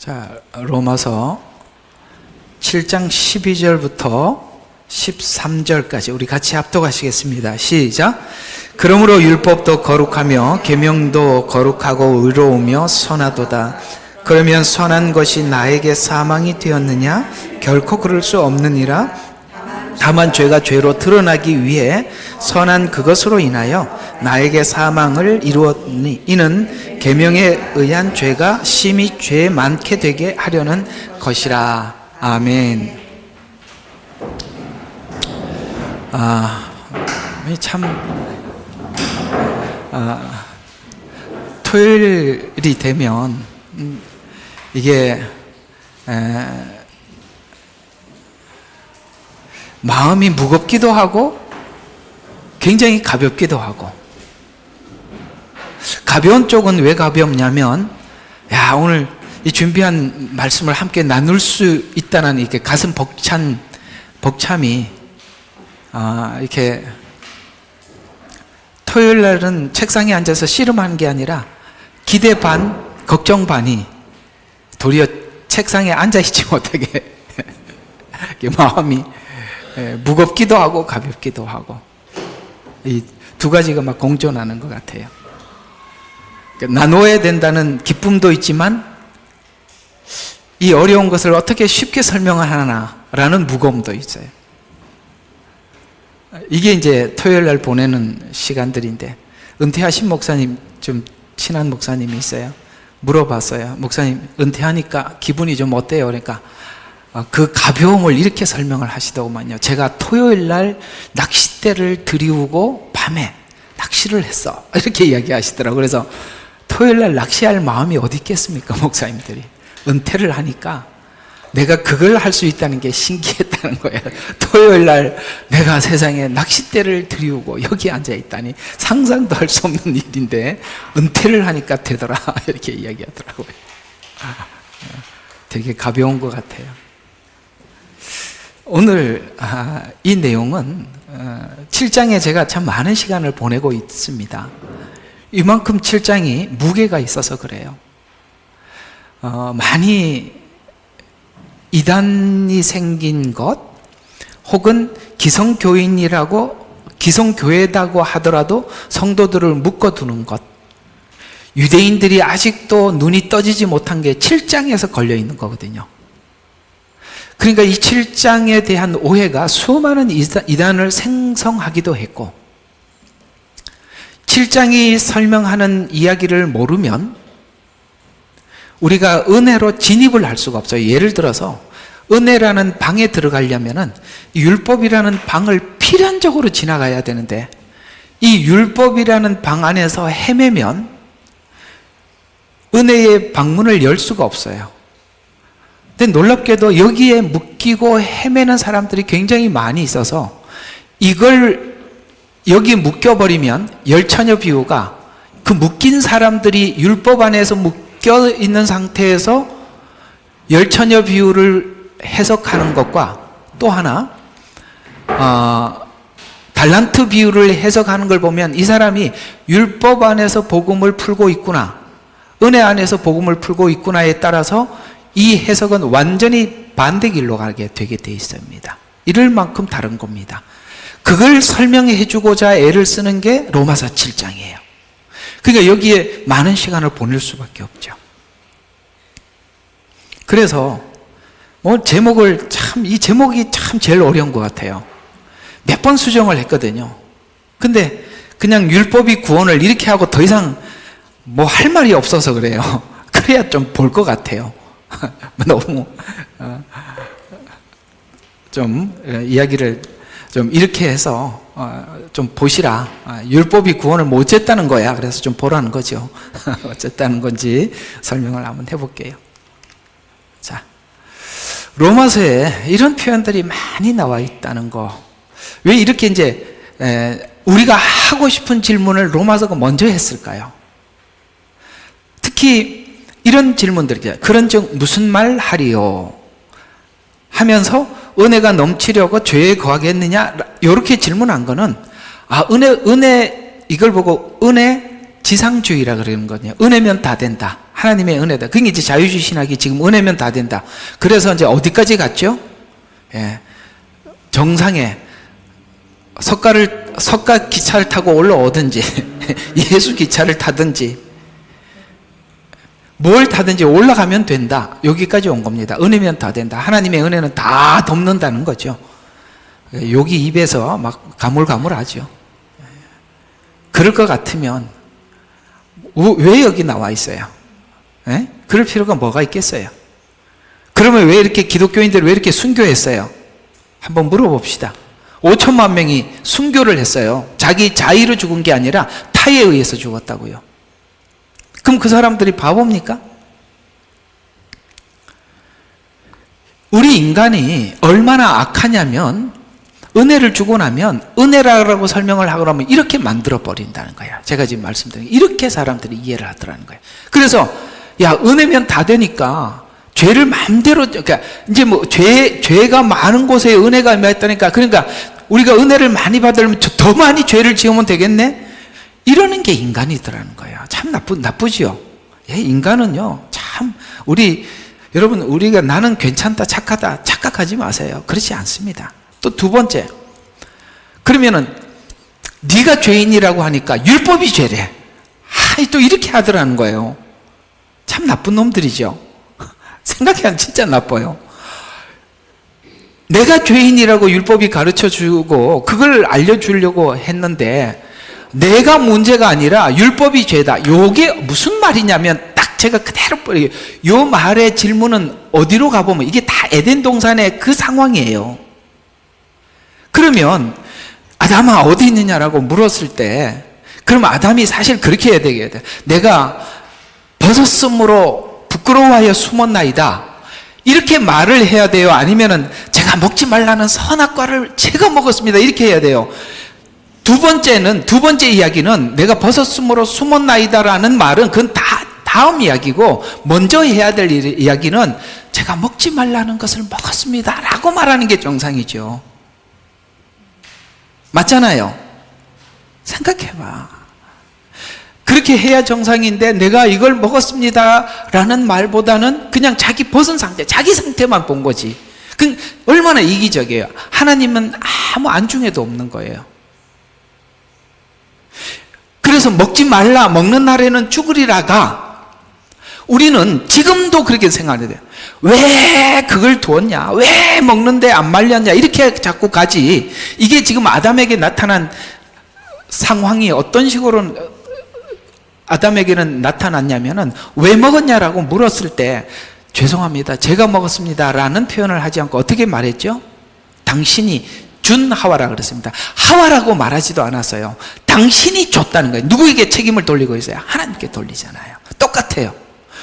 자, 로마서 7장 12절부터 13절까지 우리 같이 합독하시겠습니다. 시작. 그러므로 율법도 거룩하며 계명도 거룩하고 의로우며 선하도다. 그러면 선한 것이 나에게 사망이 되었느냐? 결코 그럴 수 없느니라. 다만 죄가 죄로 드러나기 위해 선한 그것으로 인하여 나에게 사망을 이루었니, 이는 계명에 의한 죄가 심히 죄 많게 되게 하려는 것이라. 아멘. 토요일이 되면 이게 마음이 무겁기도 하고 굉장히 가볍기도 하고, 가벼운 쪽은 왜 가볍냐면, 오늘 이 준비한 말씀을 함께 나눌 수 있다는 이렇게 가슴 벅참이 이렇게 토요일 날은 책상에 앉아서 씨름하는 게 아니라 기대 반, 걱정 반이 도리어 책상에 앉아있지 못하게 마음이 무겁기도 하고 가볍기도 하고, 이 두 가지가 막 공존하는 것 같아요. 나눠야 된다는 기쁨도 있지만 이 어려운 것을 어떻게 쉽게 설명하나라는 무거움도 있어요. 이게 이제 토요일 날 보내는 시간들인데, 은퇴하신 목사님, 좀 친한 목사님이 있어요. 물어봤어요. 목사님, 은퇴하니까 기분이 좀 어때요? 그러니까 그 가벼움을 이렇게 설명을 하시더구만요. 제가 토요일 날 낚싯대를 들이우고 밤에 낚시를 했어, 이렇게 이야기하시더라고요. 그래서 토요일 날 낚시할 마음이 어디 있겠습니까, 목사님들이. 은퇴를 하니까 내가 그걸 할 수 있다는 게 신기했다는 거예요. 토요일 날 내가 세상에 낚싯대를 들이우고 여기 앉아 있다니 상상도 할 수 없는 일인데 은퇴를 하니까 되더라, 이렇게 이야기하더라고요. 되게 가벼운 것 같아요. 오늘 이 내용은 7장에 제가 참 많은 시간을 보내고 있습니다. 이만큼 7장이 무게가 있어서 그래요. 많이 이단이 생긴 것, 혹은 기성교회다고 하더라도 성도들을 묶어두는 것, 유대인들이 아직도 눈이 떠지지 못한 게 7장에서 걸려 있는 거거든요. 그러니까 이 7장에 대한 오해가 수많은 이단을 생성하기도 했고, 7장이 설명하는 이야기를 모르면 우리가 은혜로 진입을 할 수가 없어요. 예를 들어서 은혜라는 방에 들어가려면은 율법이라는 방을 필연적으로 지나가야 되는데, 이 율법이라는 방 안에서 헤매면 은혜의 방문을 열 수가 없어요. 근데 놀랍게도 여기에 묶이고 헤매는 사람들이 굉장히 많이 있어서, 이걸 여기 묶여버리면 열처녀 비유가 그 묶인 사람들이 율법 안에서 묶여 있는 상태에서 열처녀 비유를 해석하는 것과, 또 하나 달란트 비유를 해석하는 걸 보면 이 사람이 율법 안에서 복음을 풀고 있구나, 은혜 안에서 복음을 풀고 있구나에 따라서 이 해석은 완전히 반대 길로 가게 되게 돼 있습니다. 이럴 만큼 다른 겁니다. 그걸 설명해 주고자 애를 쓰는 게 로마서 7장이에요. 그러니까 여기에 많은 시간을 보낼 수밖에 없죠. 그래서 이 제목이 참 제일 어려운 것 같아요. 몇 번 수정을 했거든요. 근데 그냥 율법이 구원을 이렇게 하고 더 이상 할 말이 없어서 그래요. 그래야 좀 볼 것 같아요. 너무 좀 이야기를 좀 이렇게 해서 좀 보시라. 율법이 구원을 못 줬다는 거야. 그래서 좀 보라는 거죠. 어쨌다는 건지 설명을 한번 해볼게요. 자, 로마서에 이런 표현들이 많이 나와 있다는 거. 왜 이렇게 이제 우리가 하고 싶은 질문을 로마서가 먼저 했을까요? 특히 이런 질문들이죠. 그런즉 무슨 말 하리요? 하면서 은혜가 넘치려고 죄에 거하겠느냐? 이렇게 질문한 거는, 은혜, 이걸 보고 은혜 지상주의라 그러는 거거든요. 은혜면 다 된다. 하나님의 은혜다. 그게 이제 자유주의 신학이 지금 은혜면 다 된다. 그래서 이제 어디까지 갔죠? 예. 정상에 석가 기차를 타고 올라오든지 예수 기차를 타든지 뭘 타든지 올라가면 된다. 여기까지 온 겁니다. 은혜면 다 된다. 하나님의 은혜는 다 덮는다는 거죠. 여기 입에서 막 가물가물하죠. 그럴 것 같으면 왜 여기 나와 있어요? 예? 그럴 필요가 뭐가 있겠어요? 그러면 왜 이렇게 기독교인들을 왜 이렇게 순교했어요? 한번 물어봅시다. 5천만 명이 순교를 했어요. 자기 자의로 죽은 게 아니라 타에 의해서 죽었다고요. 그럼 그 사람들이 바보입니까? 우리 인간이 얼마나 악하냐면 은혜를 주고 나면 은혜라고 설명을 하고 나면 이렇게 만들어 버린다는 거예요. 제가 지금 말씀드린 이렇게 사람들이 이해를 하더라는 거예요. 그래서 야, 은혜면 다 되니까 죄를 마음대로, 그러니까 이제 뭐 죄가 많은 곳에 은혜가 임했다니까, 그러니까 우리가 은혜를 많이 받으려면 더 많이 죄를 지으면 되겠네? 이러는 게 인간이더라는 거예요. 참 나쁘지요. 예, 인간은요, 참, 여러분, 우리가 나는 괜찮다, 착하다, 착각하지 마세요. 그렇지 않습니다. 또 두 번째. 그러면은, 네가 죄인이라고 하니까 율법이 죄래. 또 이렇게 하더라는 거예요. 참 나쁜 놈들이죠. 생각해보면 진짜 나빠요. 내가 죄인이라고 율법이 가르쳐 주고 그걸 알려주려고 했는데 내가 문제가 아니라 율법이 죄다. 요게 무슨 말이냐면 딱 제가 그대로 요 말의 질문은 어디로 가보면 이게 다 에덴 동산의 그 상황이에요. 그러면 아담아 어디 있느냐라고 물었을 때 그럼 아담이 사실 그렇게 해야 되겠다. 내가 벗었으므로 부끄러워하여 숨었나이다. 이렇게 말을 해야 돼요? 아니면은 제가 먹지 말라는 선악과를 제가 먹었습니다. 이렇게 해야 돼요. 두 번째 이야기는 내가 벗었으므로 숨었나이다라는 말은 그건 다 다음 이야기고 먼저 해야 될 이야기는 제가 먹지 말라는 것을 먹었습니다. 라고 말하는 게 정상이죠. 맞잖아요. 생각해봐. 그렇게 해야 정상인데 내가 이걸 먹었습니다 라는 말보다는 그냥 자기 벗은 상태, 자기 상태만 본 거지. 그 얼마나 이기적이에요. 하나님은 아무 안중에도 없는 거예요. 그래서 먹지 말라, 먹는 날에는 죽으리라가 우리는 지금도 그렇게 생각해야 돼요. 왜 그걸 두었냐? 왜 먹는데 안 말렸냐? 이렇게 자꾸 가지. 이게 지금 아담에게 나타난 상황이 어떤 식으로 아담에게는 나타났냐면은 왜 먹었냐라고 물었을 때 죄송합니다. 제가 먹었습니다. 라는 표현을 하지 않고 어떻게 말했죠? 당신이 준 하와라 그랬습니다. 하와라고 말하지도 않았어요. 당신이 줬다는 거예요. 누구에게 책임을 돌리고 있어요? 하나님께 돌리잖아요. 똑같아요.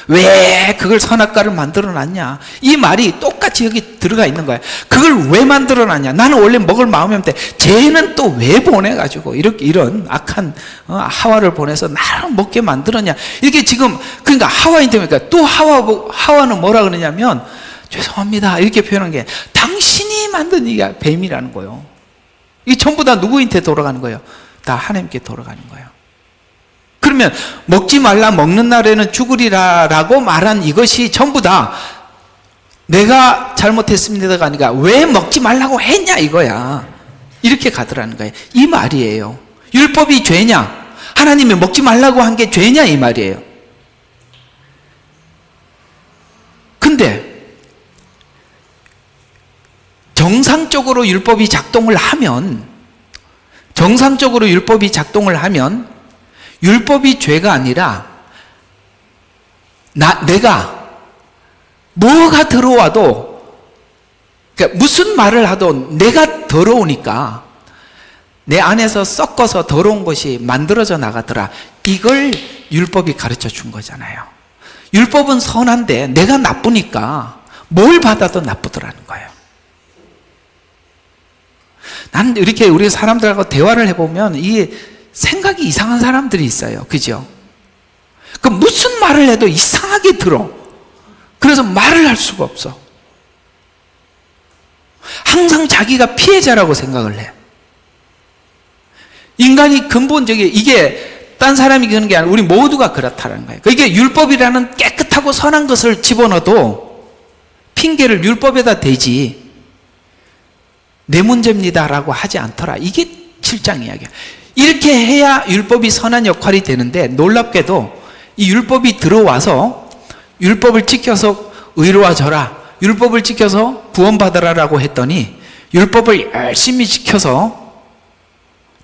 왜 그걸 선악과를 만들어 놨냐? 이 말이 똑같이 여기 들어가 있는 거예요. 그걸 왜 만들어 놨냐? 나는 원래 먹을 마음이었는데 쟤는 또 왜 보내가지고 이런 악한 하와를 보내서 나를 먹게 만들었냐? 이렇게 지금 그러니까 하와인데니까 또 하와는 뭐라 그러냐면 죄송합니다 이렇게 표현한 게 당신이 만든 이게 뱀이라는 거예요. 이게 전부 다 누구한테 돌아가는 거예요? 다 하나님께 돌아가는 거예요. 그러면 먹지 말라 먹는 날에는 죽으리라라고 말한 이것이 전부 다 내가 잘못했습니다가 아니라 왜 먹지 말라고 했냐 이거야. 이렇게 가더라는 거예요. 이 말이에요. 율법이 죄냐? 하나님이 먹지 말라고 한 게 죄냐 이 말이에요. 근데 정상적으로 율법이 작동을 하면 율법이 죄가 아니라 내가 뭐가 들어와도 그러니까 무슨 말을 하도 내가 더러우니까 내 안에서 섞어서 더러운 것이 만들어져 나가더라. 이걸 율법이 가르쳐 준 거잖아요. 율법은 선한데 내가 나쁘니까 뭘 받아도 나쁘더라는 거예요. 나는 이렇게 우리 사람들하고 대화를 해보면 이게 생각이 이상한 사람들이 있어요. 그죠? 그 무슨 말을 해도 이상하게 들어. 그래서 말을 할 수가 없어. 항상 자기가 피해자라고 생각을 해. 인간이 근본적인 이게 딴 사람이 그런 게 아니라 우리 모두가 그렇다는 거예요. 이게 율법이라는 깨끗한 착하고 선한 것을 집어넣어도 핑계를 율법에다 대지 내 문제입니다라고 하지 않더라. 이게 7장 이야기야. 이렇게 해야 율법이 선한 역할이 되는데, 놀랍게도 이 율법이 들어와서 율법을 지켜서 의로워져라, 율법을 지켜서 구원받으라라고 했더니 율법을 열심히 지켜서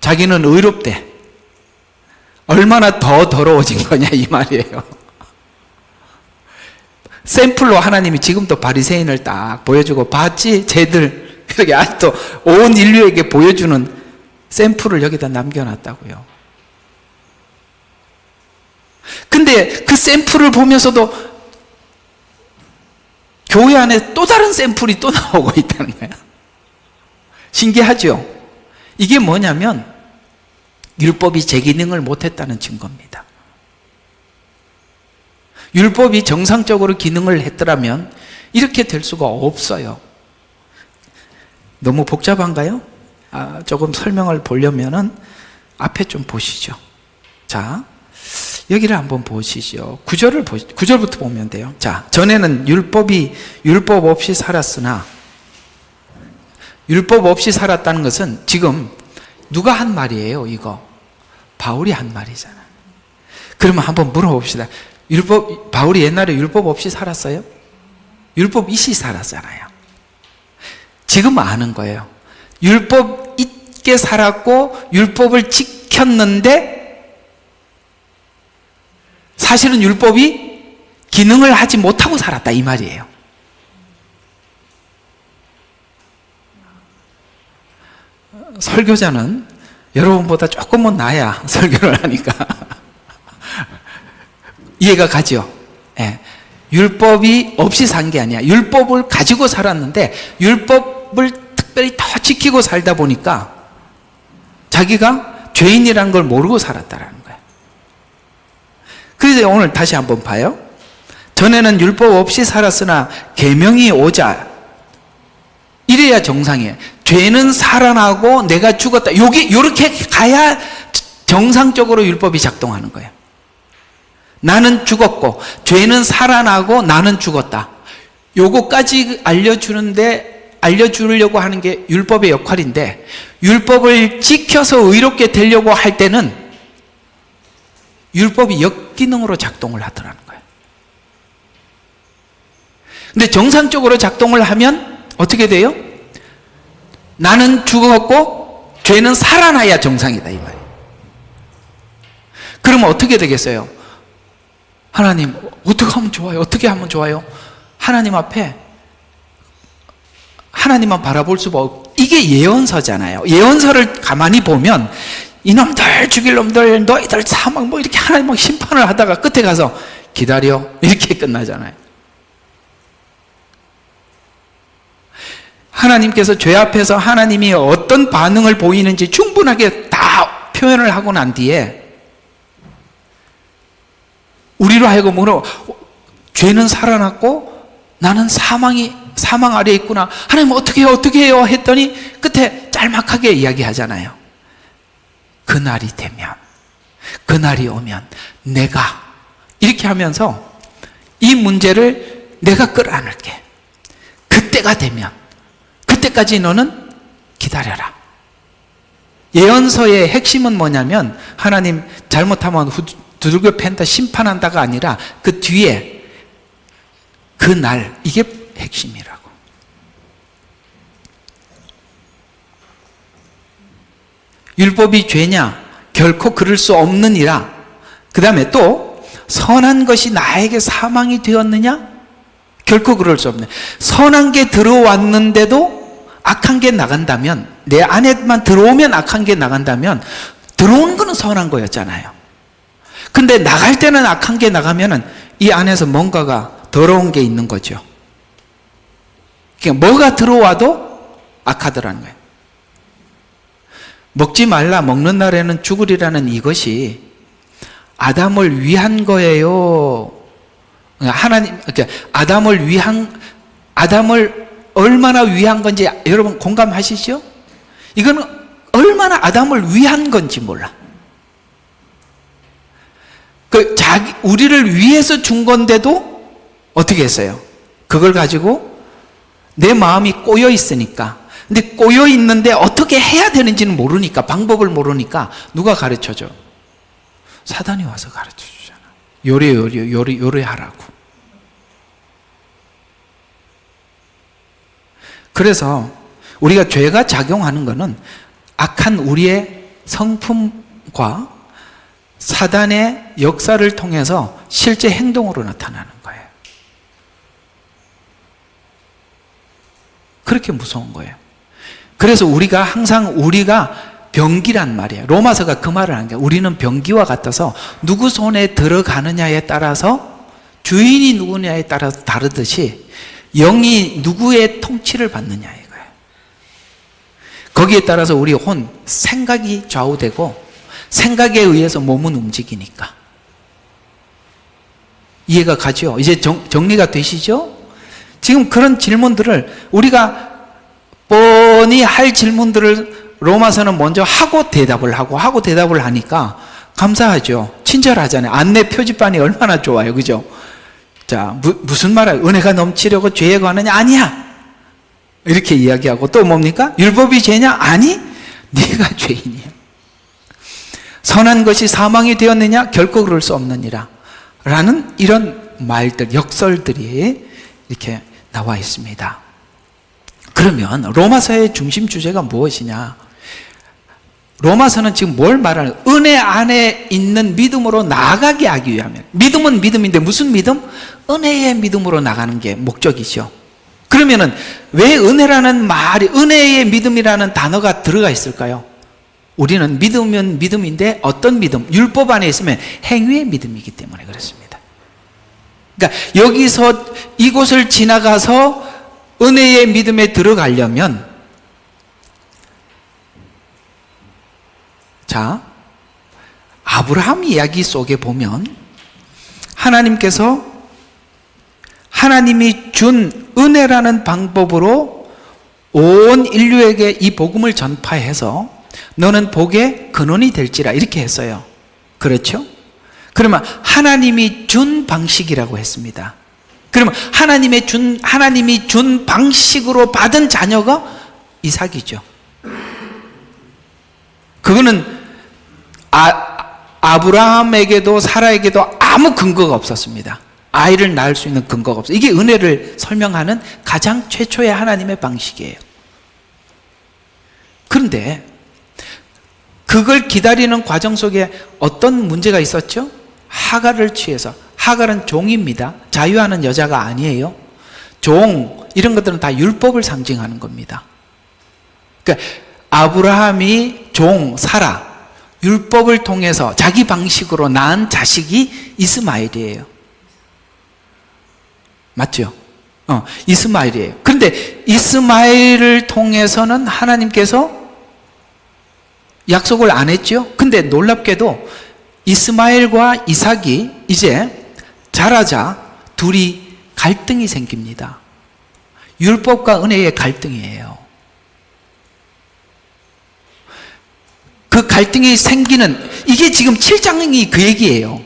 자기는 의롭대. 얼마나 더 더러워진 거냐 이 말이에요. 샘플로 하나님이 지금도 바리새인을 딱 보여주고, 봤지? 쟤들 이렇게 아직도 온 인류에게 보여주는 샘플을 여기다 남겨놨다고요. 근데 그 샘플을 보면서도 교회 안에 또 다른 샘플이 또 나오고 있다는 거야. 신기하죠? 이게 뭐냐면 율법이 제 기능을 못했다는 증거입니다. 율법이 정상적으로 기능을 했더라면 이렇게 될 수가 없어요. 너무 복잡한가요? 조금 설명을 보려면은 앞에 좀 보시죠. 자, 여기를 한번 보시죠. 9절부터 보면 돼요. 자, 전에는 율법 없이 살았으나, 율법 없이 살았다는 것은 지금 누가 한 말이에요, 이거? 바울이 한 말이잖아요. 그러면 한번 물어봅시다. 바울이 옛날에 율법 없이 살았어요? 율법 있이 살았잖아요. 지금 아는 거예요. 율법 있게 살았고 율법을 지켰는데 사실은 율법이 기능을 하지 못하고 살았다 이 말이에요. 설교자는 여러분보다 조금은 나야 설교를 하니까 이해가 가죠. 예. 율법이 없이 산 게 아니야. 율법을 가지고 살았는데 율법을 특별히 더 지키고 살다 보니까 자기가 죄인이라는 걸 모르고 살았다라는 거예요. 그래서 오늘 다시 한번 봐요. 전에는 율법 없이 살았으나 계명이 오자, 이래야 정상이에요. 죄는 살아나고 내가 죽었다. 요렇게 가야 정상적으로 율법이 작동하는 거예요. 나는 죽었고 죄는 살아나고 나는 죽었다. 요거까지 알려주려고 하는 게 율법의 역할인데, 율법을 지켜서 의롭게 되려고 할 때는 율법이 역기능으로 작동을 하더라는 거예요. 근데 정상적으로 작동을 하면 어떻게 돼요? 나는 죽었고 죄는 살아나야 정상이다 이 말이에요. 그러면 어떻게 되겠어요? 하나님 어떻게 하면 좋아요? 어떻게 하면 좋아요? 하나님 앞에 하나님만 바라볼 수가 없고, 이게 예언서잖아요. 예언서를 가만히 보면 이놈들 죽일 놈들 너희들 사망 뭐 이렇게 하나님 막 심판을 하다가 끝에 가서 기다려 이렇게 끝나잖아요. 하나님께서 죄 앞에서 하나님이 어떤 반응을 보이는지 충분하게 다 표현을 하고 난 뒤에 우리로 하여금 죄는 살아났고 나는 사망 아래에 있구나. 하나님 어떻게 해요 했더니 끝에 짤막하게 이야기하잖아요. 그날이 되면, 그날이 오면 내가, 이렇게 하면서 이 문제를 내가 끌어안을게. 그때가 되면, 그때까지 너는 기다려라. 예언서의 핵심은 뭐냐면 하나님 잘못하면 두들겨 팬다 심판한다가 아니라 그 뒤에 그 날, 이게 핵심이라고. 율법이 죄냐? 결코 그럴 수 없느니라. 그 다음에 또 선한 것이 나에게 사망이 되었느냐? 결코 그럴 수 없네. 선한 게 들어왔는데도 악한 게 나간다면, 내 안에만 들어오면 악한 게 나간다면 들어온 거는 선한 거였잖아요. 근데 나갈 때는 악한 게 나가면은 이 안에서 뭔가가 더러운 게 있는 거죠. 그러니까 뭐가 들어와도 악하더라는 거예요. 먹지 말라, 먹는 날에는 죽으리라는 이것이 아담을 위한 거예요. 하나님, 아담을 얼마나 위한 건지 여러분 공감하시죠? 이거는 얼마나 아담을 위한 건지 몰라. 우리를 위해서 준 건데도 어떻게 했어요? 그걸 가지고 내 마음이 꼬여 있으니까, 근데 꼬여 있는데 어떻게 해야 되는지는 모르니까, 방법을 모르니까 누가 가르쳐줘? 사단이 와서 가르쳐 주잖아. 요리하라고. 그래서 우리가 죄가 작용하는 것은 악한 우리의 성품과 사단의 역사를 통해서 실제 행동으로 나타나는 거예요. 그렇게 무서운 거예요. 그래서 우리가 항상 병기란 말이에요. 로마서가 그 말을 하는 거예요. 우리는 병기와 같아서 누구 손에 들어가느냐에 따라서, 주인이 누구냐에 따라서 다르듯이 영이 누구의 통치를 받느냐 이거예요. 거기에 따라서 우리 생각이 좌우되고 생각에 의해서 몸은 움직이니까. 이해가 가죠? 이제 정리가 되시죠? 지금 그런 질문들을 우리가 뻔히 할 질문들을 로마서는 먼저 하고 대답을 하니까 감사하죠. 친절하잖아요. 안내 표지판이 얼마나 좋아요. 그죠? 자, 무슨 말이야? 은혜가 넘치려고 죄에 관하냐? 아니야. 이렇게 이야기하고, 또 뭡니까? 율법이 죄냐? 아니, 네가 죄인이야. 선한 것이 사망이 되었느냐? 결코 그럴 수 없느니라. 라는 이런 말들, 역설들이 이렇게 나와 있습니다. 그러면 로마서의 중심 주제가 무엇이냐? 로마서는 지금 뭘 말하는 거예요? 은혜 안에 있는 믿음으로 나아가게 하기 위하면. 믿음은 믿음인데 무슨 믿음? 은혜의 믿음으로 나가는 게 목적이죠. 그러면은 왜 은혜라는 말이, 은혜의 믿음이라는 단어가 들어가 있을까요? 우리는 믿으면 믿음인데 어떤 믿음? 율법 안에 있으면 행위의 믿음이기 때문에 그렇습니다. 그러니까 여기서 이곳을 지나가서 은혜의 믿음에 들어가려면, 자, 아브라함 이야기 속에 보면 하나님께서 하나님이 준 은혜라는 방법으로 온 인류에게 이 복음을 전파해서 너는 복의 근원이 될지라 이렇게 했어요. 그렇죠? 그러면 하나님이 준 방식이라고 했습니다. 그러면 하나님이 준 방식으로 받은 자녀가 이삭이죠. 그거는 아브라함에게도 사라에게도 아무 근거가 없었습니다. 아이를 낳을 수 있는 근거가 없어요. 이게 은혜를 설명하는 가장 최초의 하나님의 방식이에요. 그런데 그걸 기다리는 과정 속에 어떤 문제가 있었죠? 하갈을 취해서. 하갈은 종입니다. 자유하는 여자가 아니에요. 종, 이런 것들은 다 율법을 상징하는 겁니다. 그러니까 아브라함이 종, 사라, 율법을 통해서 자기 방식으로 낳은 자식이 이스마엘이에요. 맞죠? 이스마엘이에요. 그런데 이스마엘을 통해서는 하나님께서 약속을 안 했죠? 근데 놀랍게도 이스마엘과 이삭이 이제 자라자 둘이 갈등이 생깁니다. 율법과 은혜의 갈등이에요. 그 갈등이 생기는, 이게 지금 7장이 그 얘기예요.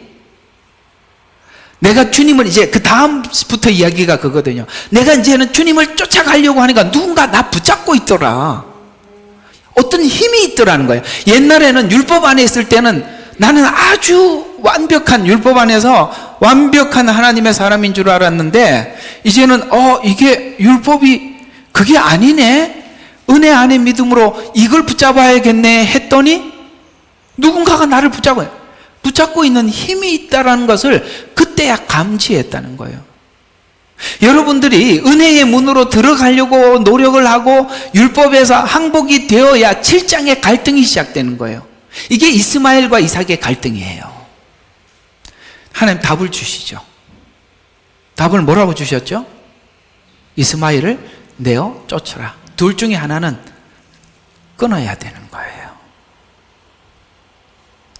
내가 주님을 이제 그 다음부터 이야기가 그거거든요. 내가 이제는 주님을 쫓아가려고 하니까 누군가 나 붙잡고 있더라. 어떤 힘이 있더라는 거예요. 옛날에는 율법 안에 있을 때는 나는 아주 완벽한, 율법 안에서 완벽한 하나님의 사람인 줄 알았는데 이제는 이게 율법이 그게 아니네. 은혜 안의 믿음으로 이걸 붙잡아야겠네 했더니 누군가가 나를 붙잡고 있는 힘이 있다는 것을 그때야 감지했다는 거예요. 여러분들이 은혜의 문으로 들어가려고 노력을 하고 율법에서 항복이 되어야 7장의 갈등이 시작되는 거예요. 이게 이스마엘과 이삭의 갈등이에요. 하나님 답을 주시죠. 답을 뭐라고 주셨죠? 이스마엘을 내어 쫓으라. 둘 중에 하나는 끊어야 되는 거예요.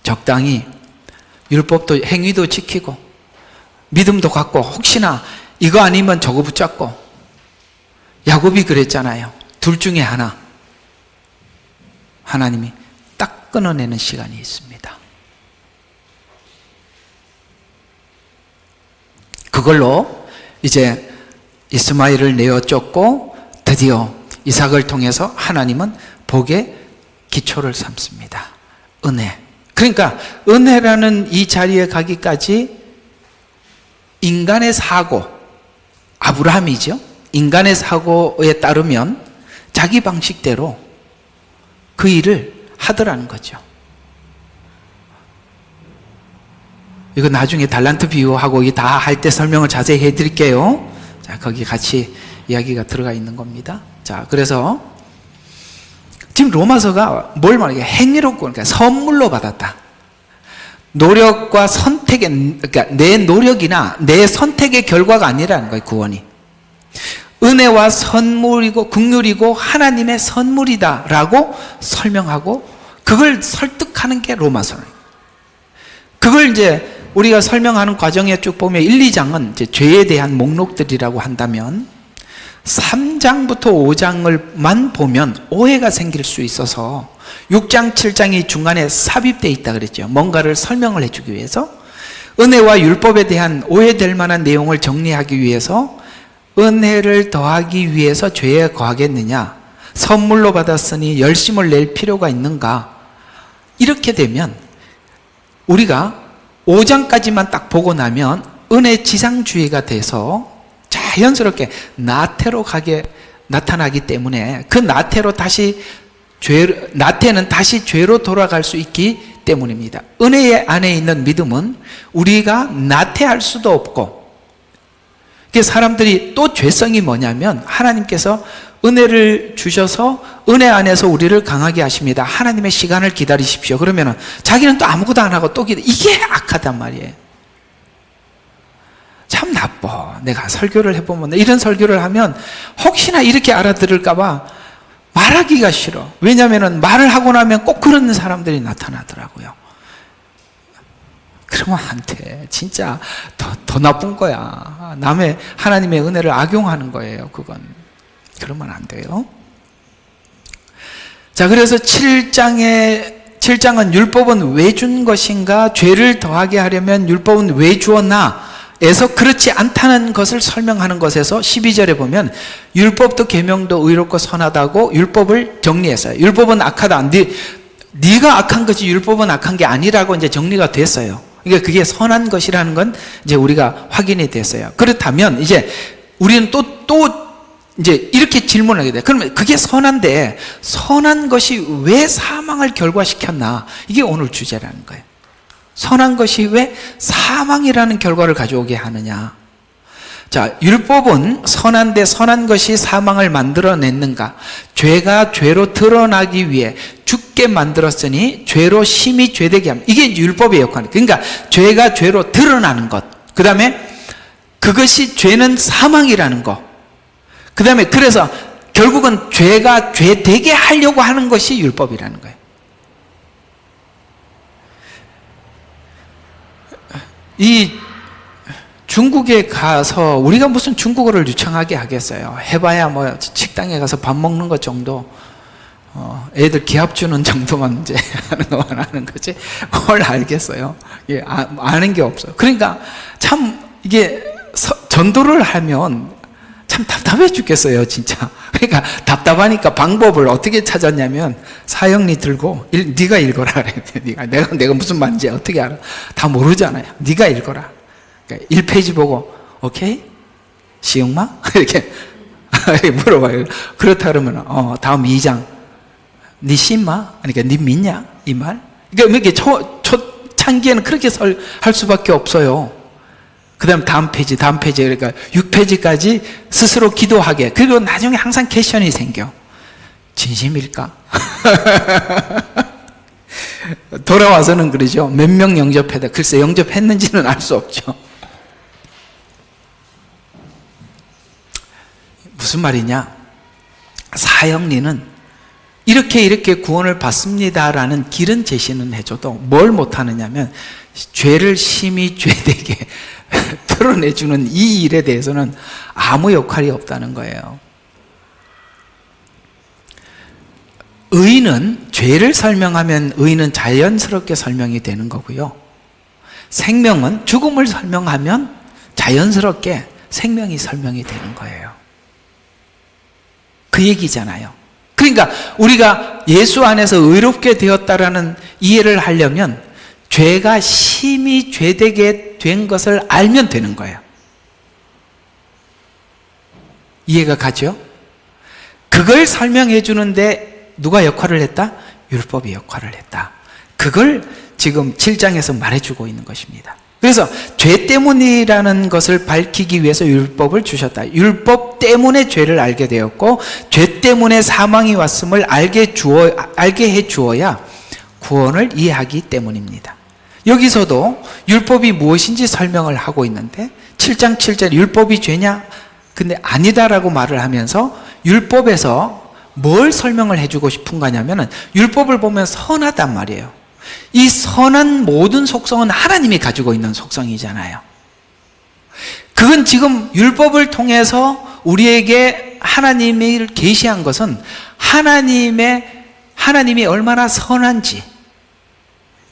적당히 율법도, 행위도 지키고 믿음도 갖고 혹시나 이거 아니면 저거 붙잡고, 야곱이 그랬잖아요. 둘 중에 하나, 하나님이 딱 끊어내는 시간이 있습니다. 그걸로 이제 이스마엘을 내어 쫓고 드디어 이삭을 통해서 하나님은 복의 기초를 삼습니다. 은혜. 그러니까 은혜라는 이 자리에 가기까지 인간의 사고, 아브라함이죠. 인간의 사고에 따르면 자기 방식대로 그 일을 하더라는 거죠. 이거 나중에 달란트 비유하고 다 할 때 설명을 자세히 해드릴게요. 자, 거기 같이 이야기가 들어가 있는 겁니다. 자, 그래서 지금 로마서가 뭘 말하게? 행위로, 그러니까 선물로 받았다. 노력과 선택의, 그러니까 내 노력이나 내 선택의 결과가 아니라는 거예요, 구원이. 은혜와 선물이고 긍휼이고 하나님의 선물이다라고 설명하고 그걸 설득하는 게 로마서예요. 그걸 이제 우리가 설명하는 과정에 쭉 보면 1, 2장은 이제 죄에 대한 목록들이라고 한다면 3장부터 5장을만 보면 오해가 생길 수 있어서 6장, 7장이 중간에 삽입되어 있다 그랬죠. 뭔가를 설명을 해주기 위해서 은혜와 율법에 대한 오해될 만한 내용을 정리하기 위해서 은혜를 더하기 위해서 죄에 거하겠느냐? 선물로 받았으니 열심을 낼 필요가 있는가? 이렇게 되면 우리가 5장까지만 딱 보고 나면 은혜 지상주의가 돼서 자연스럽게 나태로 가게 나타나기 때문에 그 나태로 나태는 다시 죄로 돌아갈 수 있기 때문입니다. 은혜 안에 있는 믿음은 우리가 나태할 수도 없고, 사람들이 또 죄성이 뭐냐면 하나님께서 은혜를 주셔서 은혜 안에서 우리를 강하게 하십니다. 하나님의 시간을 기다리십시오. 그러면 자기는 또 아무것도 안 하고 또 이게 악하단 말이에요. 참 나빠. 내가 설교를 해보면 이런 설교를 하면 혹시나 이렇게 알아들을까 봐 말하기가 싫어. 왜냐하면 말을 하고 나면 꼭 그런 사람들이 나타나더라고요. 그러면 안 돼. 진짜 더 나쁜 거야. 남의 하나님의 은혜를 악용하는 거예요. 그건. 그러면 안 돼요. 자, 그래서 7장은 율법은 왜 준 것인가? 죄를 더하게 하려면 율법은 왜 주었나? 에서 그렇지 않다는 것을 설명하는 것에서 12절에 보면 율법도 계명도 의롭고 선하다고 율법을 정리했어요. 율법은 악하다. 네가 악한 것이 율법은 악한 게 아니라고 이제 정리가 됐어요. 그러니까 그게 선한 것이라는 건 이제 우리가 확인이 됐어요. 그렇다면 이제 우리는 또 이제 이렇게 질문을 하게 돼요. 그러면 그게 선한데 선한 것이 왜 사망을 결과시켰나? 이게 오늘 주제라는 거예요. 선한 것이 왜 사망이라는 결과를 가져오게 하느냐? 자, 율법은 선한데 선한 것이 사망을 만들어냈는가? 죄가 죄로 드러나기 위해 죽게 만들었으니 죄로 심히 죄되게 합니다. 이게 이제 율법의 역할이에요. 그러니까 죄가 죄로 드러나는 것. 그 다음에 그것이 죄는 사망이라는 것. 그 다음에 그래서 결국은 죄가 죄되게 하려고 하는 것이 율법이라는 거예요. 이 중국에 가서 우리가 무슨 중국어를 유창하게 하겠어요. 해봐야 뭐 식당에 가서 밥 먹는 것 정도, 애들 기합 주는 정도만 이제 하는 것만 하는 거지 뭘 알겠어요. 예, 아는 게 없어요. 그러니까 참 이게 전도를 하면 참 답답해 죽겠어요, 진짜. 그러니까 답답하니까 방법을 어떻게 찾았냐면 사형리 들고 네가 읽어라 그래. 내가 무슨 말인지 어떻게 알아? 다 모르잖아요. 네가 읽어라. 그러니까 1페이지 보고 오케이? 시영마? 이렇게 물어봐요. 그렇다 그러면 다음 2장 네 신마? 그러니까 네 믿냐? 이 말? 그러니까 이렇게 초창기에는 그렇게 할 수밖에 없어요. 그 다음 다음 페이지 그러니까 6페이지까지 스스로 기도하게. 그리고 나중에 항상 퀘션이 생겨. 진심일까? 돌아와서는 그러죠. 몇 명 영접했다. 글쎄 영접했는지는 알 수 없죠. 무슨 말이냐? 사형리는 이렇게 구원을 받습니다라는 길은 제시는 해줘도 뭘 못하느냐면 죄를 심히 죄되게 드러내주는 이 일에 대해서는 아무 역할이 없다는 거예요. 의는 죄를 설명하면 의는 자연스럽게 설명이 되는 거고요. 생명은 죽음을 설명하면 자연스럽게 생명이 설명이 되는 거예요. 그 얘기잖아요. 그러니까 우리가 예수 안에서 의롭게 되었다라는 이해를 하려면 죄가 심히 죄되게 된 것을 알면 되는 거예요. 이해가 가죠? 그걸 설명해 주는데 누가 역할을 했다? 율법이 역할을 했다. 그걸 지금 7장에서 말해주고 있는 것입니다. 그래서 죄 때문이라는 것을 밝히기 위해서 율법을 주셨다. 율법 때문에 죄를 알게 되었고 죄 때문에 사망이 왔음을 알게 해 주어야 구원을 이해하기 때문입니다. 여기서도 율법이 무엇인지 설명을 하고 있는데 7장 7절 율법이 죄냐? 근데 아니다라고 말을 하면서 율법에서 뭘 설명을 해주고 싶은 거냐면은 율법을 보면 선하단 말이에요. 이 선한 모든 속성은 하나님이 가지고 있는 속성이잖아요. 그건 지금 율법을 통해서 우리에게 하나님을 계시한 것은 하나님이 얼마나 선한지,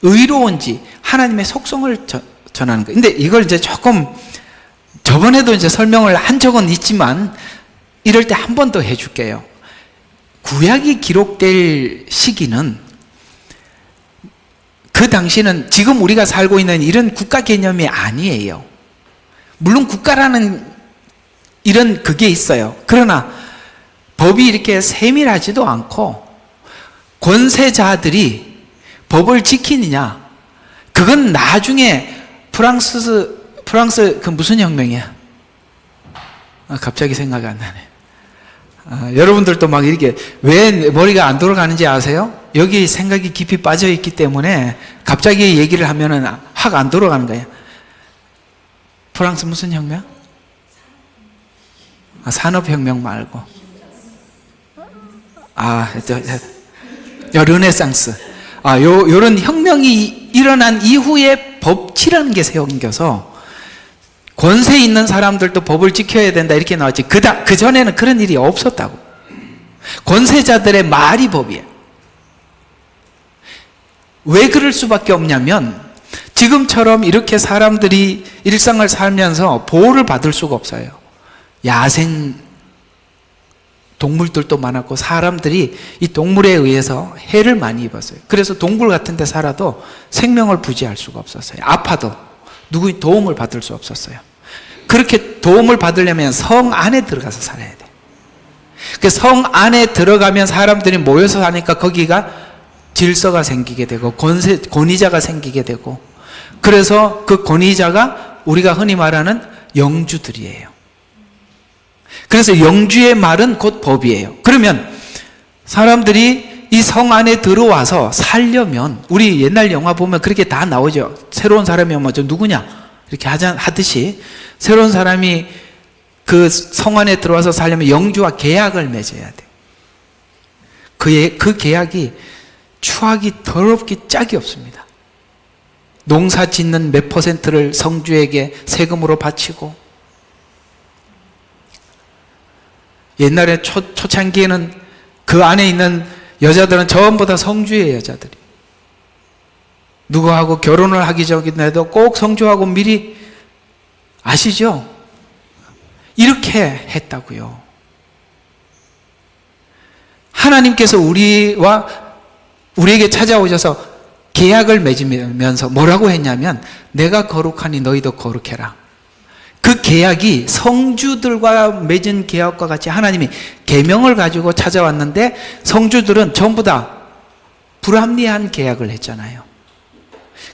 의로운지 하나님의 속성을 전하는 거예요. 근데 이걸 이제 조금 저번에도 이제 설명을 한 적은 있지만 이럴 때 한 번 더 해줄게요. 구약이 기록될 시기는 그 당시는 지금 우리가 살고 있는 이런 국가 개념이 아니에요. 물론 국가라는 이런 그게 있어요. 그러나 법이 이렇게 세밀하지도 않고 권세자들이 법을 지키느냐, 그건 나중에 프랑스 그 무슨 혁명이야? 갑자기 생각이 안 나네. 여러분들도 막 이렇게 왜 머리가 안 돌아가는지 아세요? 여기 생각이 깊이 빠져 있기 때문에 갑자기 얘기를 하면은 확 안 돌아가는 거예요. 프랑스 무슨 혁명? 산업혁명 말고. 르네상스. 요런 혁명이 일어난 이후에 법치라는 게 생겨서 권세 있는 사람들도 법을 지켜야 된다 이렇게 나왔지. 그 전에는 그런 일이 없었다고. 권세자들의 말이 법이에요. 왜 그럴 수밖에 없냐면 지금처럼 이렇게 사람들이 일상을 살면서 보호를 받을 수가 없어요. 야생 동물들도 많았고 사람들이 이 동물에 의해서 해를 많이 입었어요. 그래서 동굴 같은 데 살아도 생명을 부지할 수가 없었어요. 아파도 누구의 도움을 받을 수 없었어요. 그렇게 도움을 받으려면 성 안에 들어가서 살아야 돼요. 그 성 안에 들어가면 사람들이 모여서 사니까 거기가 질서가 생기게 되고 권위자가 생기게 되고, 그래서 그 권위자가 우리가 흔히 말하는 영주들이에요. 그래서 영주의 말은 곧 법이에요. 그러면 사람들이 이 성 안에 들어와서 살려면, 우리 옛날 영화 보면 그렇게 다 나오죠. 새로운 사람이 오면 저 누구냐 이렇게 하듯이 새로운 사람이 그 성 안에 들어와서 살려면 영주와 계약을 맺어야 돼요. 그 계약이 추하기 더럽기 짝이 없습니다. 농사 짓는 몇 %를 성주에게 세금으로 바치고, 옛날에 초창기에는 그 안에 있는 여자들은 전부 다 성주의 여자들이, 누구하고 결혼을 하기 전에도 꼭 성주하고 미리, 아시죠? 이렇게 했다고요. 하나님께서 우리에게 찾아오셔서 계약을 맺으면서 뭐라고 했냐면, 내가 거룩하니 너희도 거룩해라. 그 계약이 성주들과 맺은 계약과 같이 하나님이 계명을 가지고 찾아왔는데, 성주들은 전부 다 불합리한 계약을 했잖아요.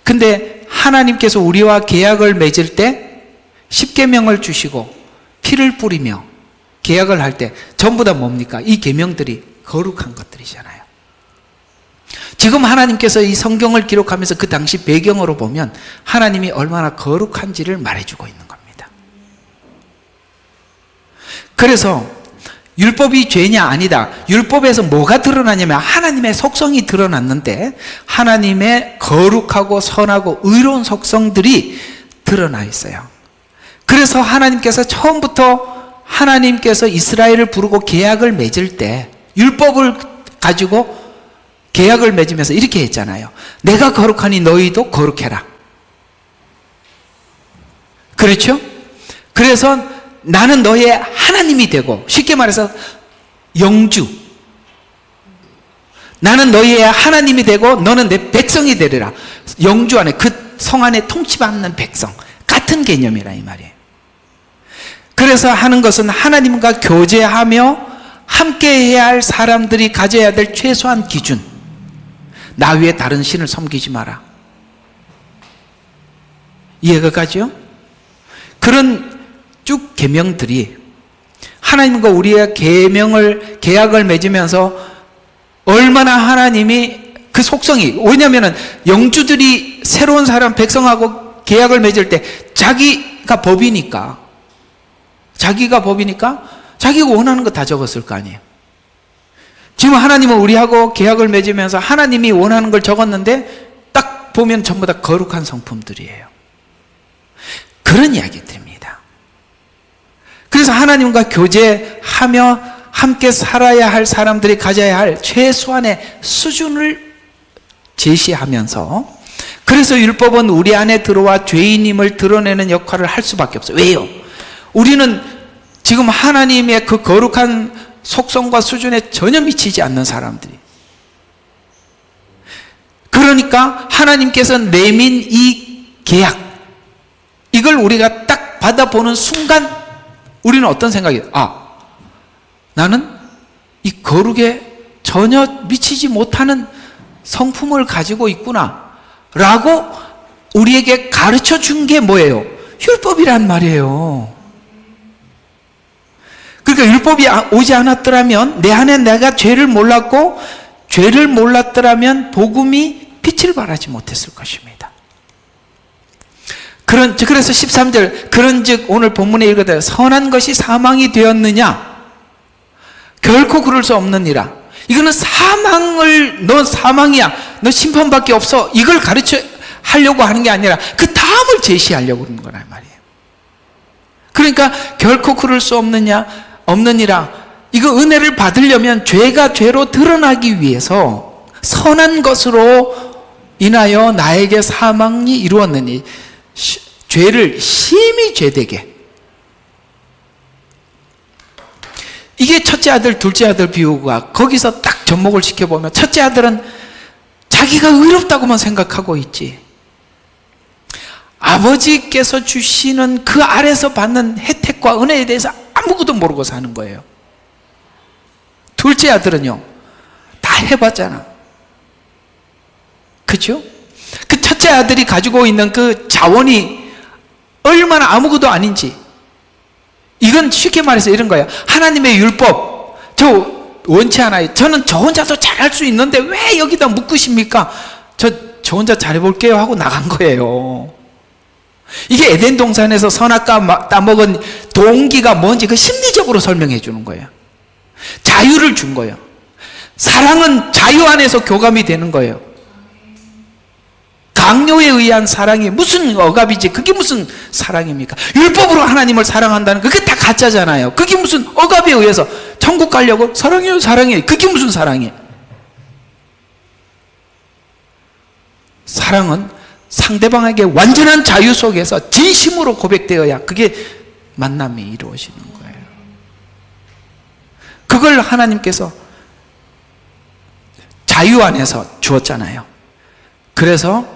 근데 하나님께서 우리와 계약을 맺을 때 십계명을 주시고 피를 뿌리며 계약을 할 때 전부 다 뭡니까? 이 계명들이 거룩한 것들이잖아요. 지금 하나님께서 이 성경을 기록하면서 그 당시 배경으로 보면 하나님이 얼마나 거룩한지를 말해주고 있는 겁니다. 그래서 율법이 죄냐 아니다. 율법에서 뭐가 드러나냐면 하나님의 속성이 드러났는데, 하나님의 거룩하고 선하고 의로운 속성들이 드러나 있어요. 그래서 하나님께서 처음부터 하나님께서 이스라엘을 부르고 계약을 맺을 때 율법을 가지고 계약을 맺으면서 이렇게 했잖아요. 내가 거룩하니 너희도 거룩해라. 그렇죠? 그래서 나는 너의 하나님이 되고, 쉽게 말해서 영주, 나는 너희의 하나님이 되고 너는 내 백성이 되리라. 영주 안에, 그 성 안에 통치받는 백성, 같은 개념이라 이 말이에요. 그래서 하는 것은 하나님과 교제하며 함께 해야 할 사람들이 가져야 될 최소한 기준, 나 외에 다른 신을 섬기지 마라. 이해가 가죠? 그런 쭉 계명들이 하나님과 우리의 계약을 맺으면서 얼마나 하나님이 그 속성이, 왜냐하면 영주들이 새로운 사람 백성하고 계약을 맺을 때 자기가 법이니까 자기가 원하는 거 다 적었을 거 아니에요. 지금 하나님은 우리하고 계약을 맺으면서 하나님이 원하는 걸 적었는데 딱 보면 전부 다 거룩한 성품들이에요. 그런 이야기들입니다. 그래서 하나님과 교제하며 함께 살아야 할 사람들이 가져야 할 최소한의 수준을 제시하면서, 그래서 율법은 우리 안에 들어와 죄인임을 드러내는 역할을 할 수밖에 없어요. 왜요? 우리는 지금 하나님의 그 거룩한 속성과 수준에 전혀 미치지 않는 사람들이, 그러니까 하나님께서 내민 이 계약, 이걸 우리가 딱 받아보는 순간 우리는 어떤 생각이에요? 나는 이 거룩에 전혀 미치지 못하는 성품을 가지고 있구나 라고 우리에게 가르쳐 준 게 뭐예요? 율법이란 말이에요. 그러니까 율법이 오지 않았더라면, 내 안에 내가 죄를 몰랐고 죄를 몰랐더라면 복음이 빛을 발하지 못했을 것입니다. 그래서 13절, 그런즉 오늘 본문에 읽어도 선한 것이 사망이 되었느냐? 결코 그럴 수 없느니라. 이거는 너 사망이야, 너 심판밖에 없어, 이걸 가르쳐 하려고 하는 게 아니라 그 다음을 제시하려고 그러는 거란 말이에요. 그러니까 결코 그럴 수 없느니라. 이거 은혜를 받으려면 죄가 죄로 드러나기 위해서 선한 것으로 인하여 나에게 사망이 이루었느니, 죄를 심히 죄되게. 이게 첫째 아들, 둘째 아들 비유가 거기서 딱 접목을 시켜보면, 첫째 아들은 자기가 의롭다고만 생각하고 있지, 아버지께서 주시는 그 아래서 받는 혜택과 은혜에 대해서 아무것도 모르고 사는 거예요. 둘째 아들은요, 다 해봤잖아. 그죠? 그 첫째 아들이 가지고 있는 그 자원이 얼마나 아무것도 아닌지, 이건 쉽게 말해서 이런 거예요. 하나님의 율법, 저 원치 않아요. 저는 저 혼자도 잘할 수 있는데 왜 여기다 묶으십니까? 저 혼자 잘해볼게요 하고 나간 거예요. 이게 에덴 동산에서 선악과 따먹은 동기가 뭔지 그 심리적으로 설명해 주는 거예요. 자유를 준 거예요. 사랑은 자유 안에서 교감이 되는 거예요. 강요에 의한 사랑이 무슨 억압이지, 그게 무슨 사랑입니까? 율법으로 하나님을 사랑한다는 그게 다 가짜잖아요. 그게 무슨 억압에 의해서 천국 가려고 사랑해요, 사랑해, 그게 무슨 사랑이에요? 사랑은 상대방에게 완전한 자유 속에서 진심으로 고백되어야 그게 만남이 이루어지는 거예요. 그걸 하나님께서 자유 안에서 주었잖아요. 그래서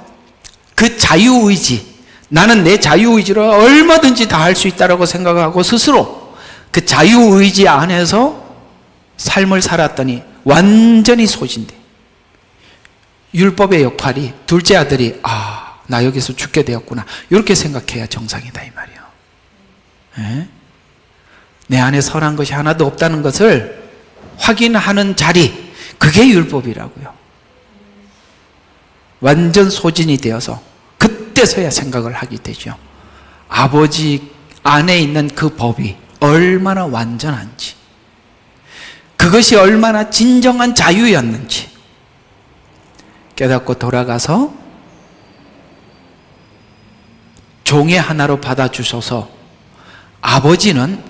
그 자유의지, 나는 내 자유의지로 얼마든지 다 할 수 있다고 생각하고 스스로 그 자유의지 안에서 삶을 살았더니 완전히 소진돼. 율법의 역할이, 둘째 아들이 나 여기서 죽게 되었구나, 이렇게 생각해야 정상이다 이 말이에요. 에? 내 안에 선한 것이 하나도 없다는 것을 확인하는 자리, 그게 율법이라고요. 완전 소진이 되어서 그때서야 생각을 하게 되죠. 아버지 안에 있는 그 법이 얼마나 완전한지, 그것이 얼마나 진정한 자유였는지 깨닫고 돌아가서 종의 하나로 받아주셔서, 아버지는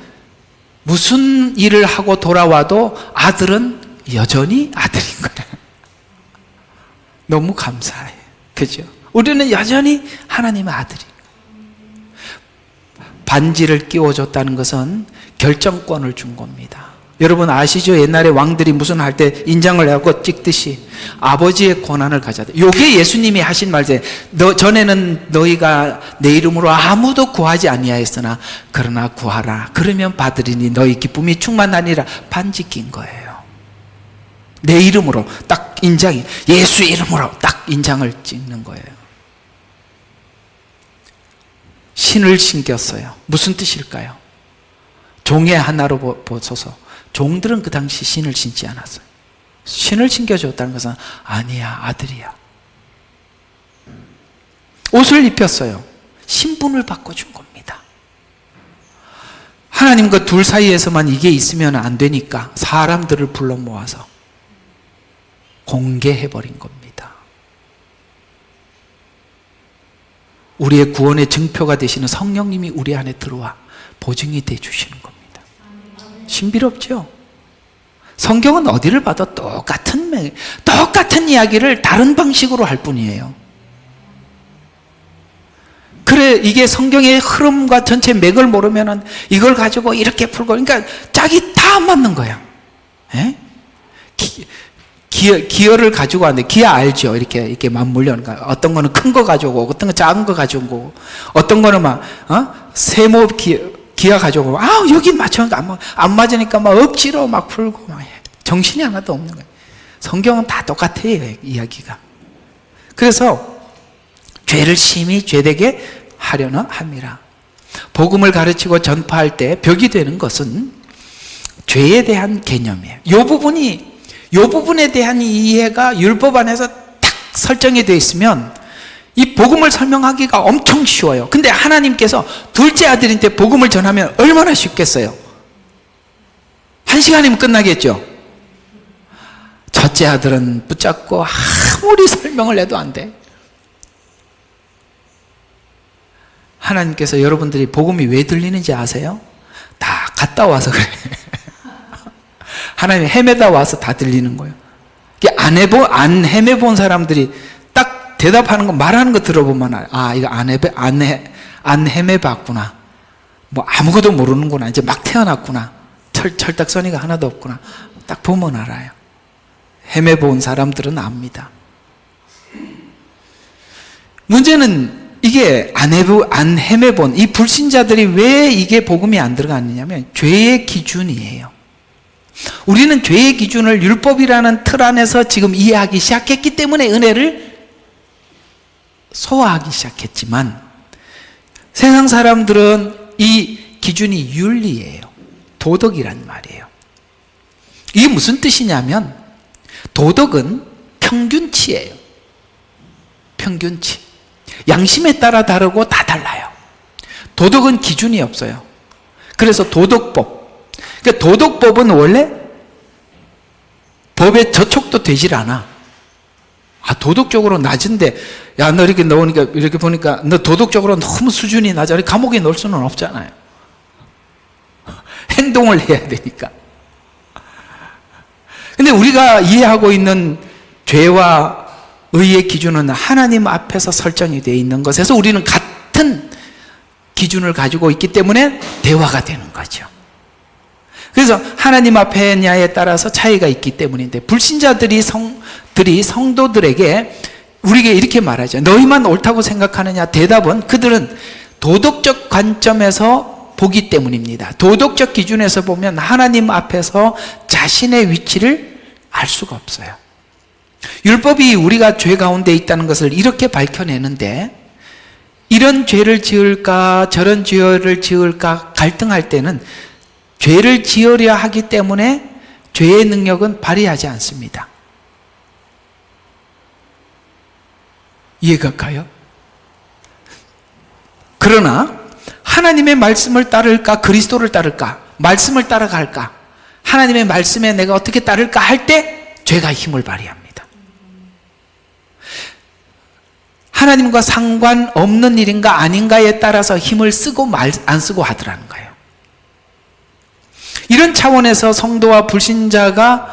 무슨 일을 하고 돌아와도 아들은 여전히 아들인 거예요. 너무 감사해요. 그죠? 우리는 여전히 하나님의 아들이에요. 반지를 끼워줬다는 것은 결정권을 준 겁니다. 여러분 아시죠? 옛날에 왕들이 무슨 할 때 인장을 해갖고 찍듯이 아버지의 권한을 가져야 돼. 요게 예수님이 하신 말이에요. 전에는 너희가 내 이름으로 아무도 구하지 아니하였으나 그러나 구하라. 그러면 받으리니 너희 기쁨이 충만하니라. 반지 낀 거예요. 내 이름으로 딱 인장이, 예수 이름으로 딱 인장을 찍는 거예요. 신을 신겼어요. 무슨 뜻일까요? 종의 하나로 보소서. 종들은 그 당시 신을 신지 않았어요. 신을 신겨줬다는 것은 아니야, 아들이야. 옷을 입혔어요. 신분을 바꿔준 겁니다. 하나님과 둘 사이에서만 이게 있으면 안 되니까 사람들을 불러 모아서 공개해버린 겁니다. 우리의 구원의 증표가 되시는 성령님이 우리 안에 들어와 보증이 되주시는 겁니다. 신비롭죠? 성경은 어디를 봐도 똑같은 이야기를 다른 방식으로 할 뿐이에요. 그래, 이게 성경의 흐름과 전체 맥을 모르면은 이걸 가지고 이렇게 풀고, 그러니까 짝이 다 안 맞는 거야. 예? 기어를 가지고 왔는데, 기어 알죠? 이렇게 맞물려. 그러니까 어떤 거는 큰 거 가지고 오고, 어떤 건 작은 거 가지고 오고, 어떤 거는 막, 세모 기어 가지고, 여기 맞춰니까 안 맞으니까 막 억지로 막 풀고, 막 정신이 하나도 없는 거예요. 성경은 다 똑같아요, 이야기가. 그래서, 죄를 심히 죄되게 하려나 합니다. 복음을 가르치고 전파할 때 벽이 되는 것은 죄에 대한 개념이에요. 이 부분에 대한 이해가 율법 안에서 딱 설정이 되어 있으면 이 복음을 설명하기가 엄청 쉬워요. 근데 하나님께서 둘째 아들한테 복음을 전하면 얼마나 쉽겠어요? 1시간이면 끝나겠죠? 첫째 아들은 붙잡고 아무리 설명을 해도 안 돼. 하나님께서 여러분들이 복음이 왜 들리는지 아세요? 다 갔다 와서 그래. 하나님 헤매다 와서 다 들리는 거예요. 안 헤매본 사람들이 딱 대답하는 거, 말하는 거 들어보면, 이거 안 헤매봤구나. 뭐 아무것도 모르는구나. 이제 막 태어났구나. 철딱서니가 하나도 없구나. 딱 보면 알아요. 헤매본 사람들은 압니다. 문제는 이게 안 헤매본 이 불신자들이 왜 이게 복음이 안 들어갔느냐면 죄의 기준이에요. 우리는 죄의 기준을 율법이라는 틀 안에서 지금 이해하기 시작했기 때문에 은혜를 소화하기 시작했지만, 세상 사람들은 이 기준이 윤리예요. 도덕이란 말이에요. 이게 무슨 뜻이냐면, 도덕은 평균치예요. 평균치. 양심에 따라 다르고 다 달라요. 도덕은 기준이 없어요. 그래서 도덕법. 그러니까 도덕법은 원래 법에 저촉도 되질 않아. 도덕적으로 낮은데, 야, 너 이렇게 넣으니까, 이렇게 보니까, 너 도덕적으로 너무 수준이 낮아. 감옥에 넣을 수는 없잖아요. 행동을 해야 되니까. 근데 우리가 이해하고 있는 죄와 의의 기준은 하나님 앞에서 설정이 되어 있는 것에서 우리는 같은 기준을 가지고 있기 때문에 대화가 되는 거죠. 그래서 하나님 앞에냐에 따라서 차이가 있기 때문인데, 불신자들이 성도들에게 우리에게 이렇게 말하죠. 너희만 옳다고 생각하느냐? 대답은 그들은 도덕적 관점에서 보기 때문입니다. 도덕적 기준에서 보면 하나님 앞에서 자신의 위치를 알 수가 없어요. 율법이 우리가 죄 가운데 있다는 것을 이렇게 밝혀내는데, 이런 죄를 지을까 저런 죄를 지을까 갈등할 때는 죄를 지으려 하기 때문에 죄의 능력은 발휘하지 않습니다. 이해가 가요? 그러나 하나님의 말씀을 따를까 그리스도를 따를까, 말씀을 따라갈까, 하나님의 말씀에 내가 어떻게 따를까 할 때 죄가 힘을 발휘합니다. 하나님과 상관없는 일인가 아닌가에 따라서 힘을 쓰고 안 쓰고 하더라는 거예요. 이런 차원에서 성도가 불신자와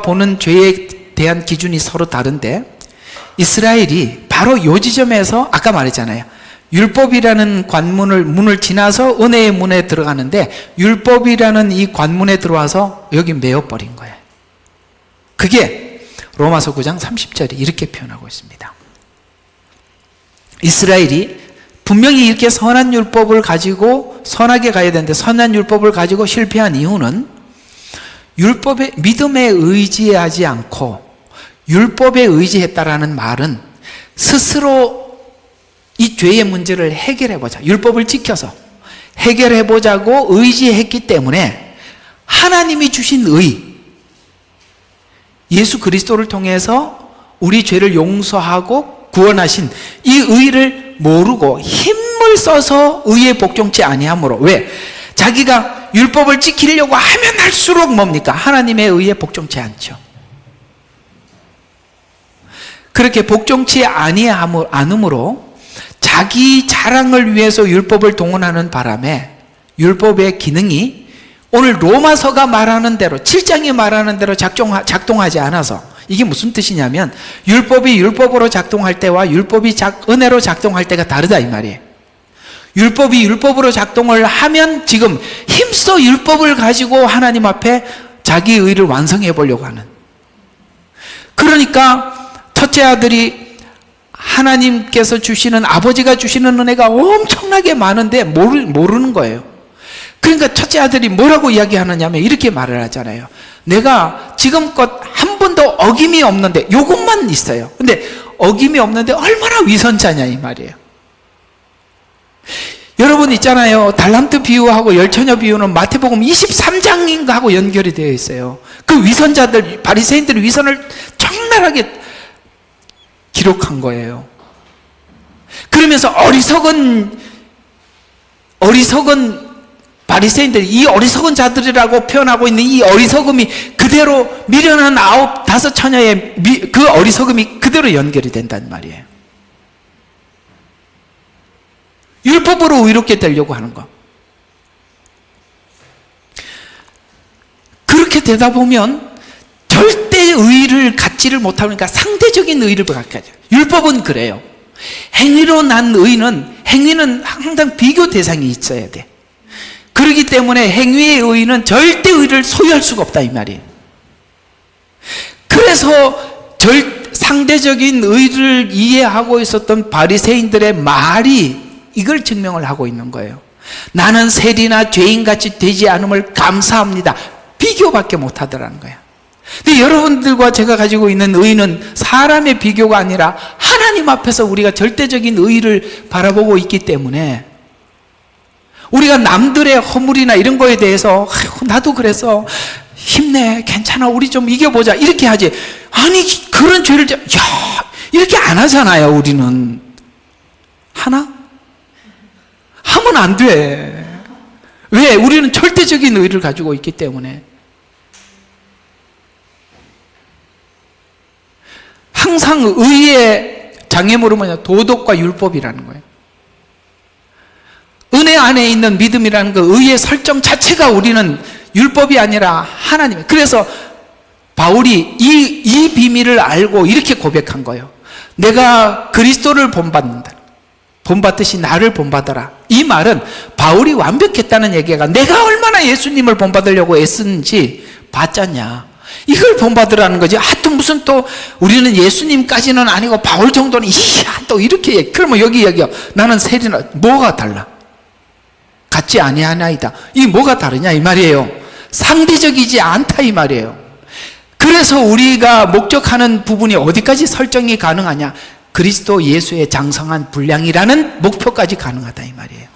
보는 죄에 대한 기준이 서로 다른데, 이스라엘이 바로 요 지점에서 아까 말했잖아요. 율법이라는 문을 지나서 은혜의 문에 들어가는데 율법이라는 이 관문에 들어와서 여기 메어버린 거예요. 그게 로마서 9장 30절이 이렇게 표현하고 있습니다. 이스라엘이 분명히 이렇게 선한 율법을 가지고 선하게 가야 되는데 선한 율법을 가지고 실패한 이유는 율법의 믿음에 의지하지 않고 율법에 의지했다라는 말은 스스로 이 죄의 문제를 해결해보자, 율법을 지켜서 해결해보자고 의지했기 때문에 하나님이 주신 의, 예수 그리스도를 통해서 우리 죄를 용서하고 구원하신 이 의를 모르고 힘을 써서 의에 복종치 아니하므로, 왜? 자기가 율법을 지키려고 하면 할수록 뭡니까? 하나님의 의에 복종치 않죠. 그렇게 복종치 않음으로 자기 자랑을 위해서 율법을 동원하는 바람에 율법의 기능이 오늘 로마서가 말하는 대로, 7장이 말하는 대로 작동하지 않아서, 이게 무슨 뜻이냐면 율법이 율법으로 작동할 때와 율법이 은혜로 작동할 때가 다르다 이 말이에요. 율법이 율법으로 작동을 하면 지금 힘써 율법을 가지고 하나님 앞에 자기 의를 완성해 보려고 하는, 그러니까 첫째 아들이 하나님께서 주시는, 아버지가 주시는 은혜가 엄청나게 많은데 모르는 거예요. 그러니까 첫째 아들이 뭐라고 이야기하느냐면 이렇게 말을 하잖아요. 내가 지금껏 한 번도 어김이 없는데, 요것만 있어요. 근데 어김이 없는데 얼마나 위선자냐 이 말이에요. 여러분 있잖아요. 달란트 비유하고 열처녀 비유는 마태복음 23장인가 하고 연결이 되어 있어요. 그 위선자들, 바리새인들의 위선을 적나라하게 기록한 거예요. 그러면서 어리석은 바리새인들이, 이 어리석은 자들이라고 표현하고 있는 이 어리석음이 그대로 미련한 9, 5 처녀의 그 어리석음이 그대로 연결이 된단 말이에요. 율법으로 의롭게 되려고 하는 거. 그렇게 되다 보면 절대 의를 갖지를 못하니까 상대적인 의를 갖게 하죠. 율법은 그래요. 행위로 난 행위는 항상 비교 대상이 있어야 돼. 그렇기 때문에 행위의 의는 절대 의를 소유할 수가 없다 이 말이에요. 그래서 상대적인 의를 이해하고 있었던 바리새인들의 말이 이걸 증명을 하고 있는 거예요. 나는 세리나 죄인같이 되지 않음을 감사합니다. 비교밖에 못하더라는 거예요. 근데 여러분들과 제가 가지고 있는 의는 사람의 비교가 아니라 하나님 앞에서 우리가 절대적인 의를 바라보고 있기 때문에 우리가 남들의 허물이나 이런 거에 대해서 나도 그래서 힘내, 괜찮아, 우리 좀 이겨보자 이렇게 하지, 아니 그런 죄를 이렇게 안 하잖아요. 우리는 하나? 하면 안 돼. 왜? 우리는 절대적인 의를 가지고 있기 때문에. 항상 의의 장애물은 뭐냐? 도덕과 율법이라는 거예요. 은혜 안에 있는 믿음이라는 그 의의 설정 자체가 우리는 율법이 아니라 하나님. 그래서 바울이 이 비밀을 알고 이렇게 고백한 거예요. 내가 그리스도를 본받는다. 본받듯이 나를 본받아라. 이 말은 바울이 완벽했다는 얘기가, 내가 얼마나 예수님을 본받으려고 애쓰는지 봤잖냐, 이걸 본받으라는 거지. 하여튼 무슨 또 우리는 예수님까지는 아니고 바울 정도는 또 이렇게 얘기. 그러면 여기 얘기야, 나는 세리나. 뭐가 달라? 같지 아니하나이다. 이 뭐가 다르냐 이 말이에요. 상대적이지 않다 이 말이에요. 그래서 우리가 목적하는 부분이 어디까지 설정이 가능하냐? 그리스도 예수의 장성한 분량이라는 목표까지 가능하다 이 말이에요.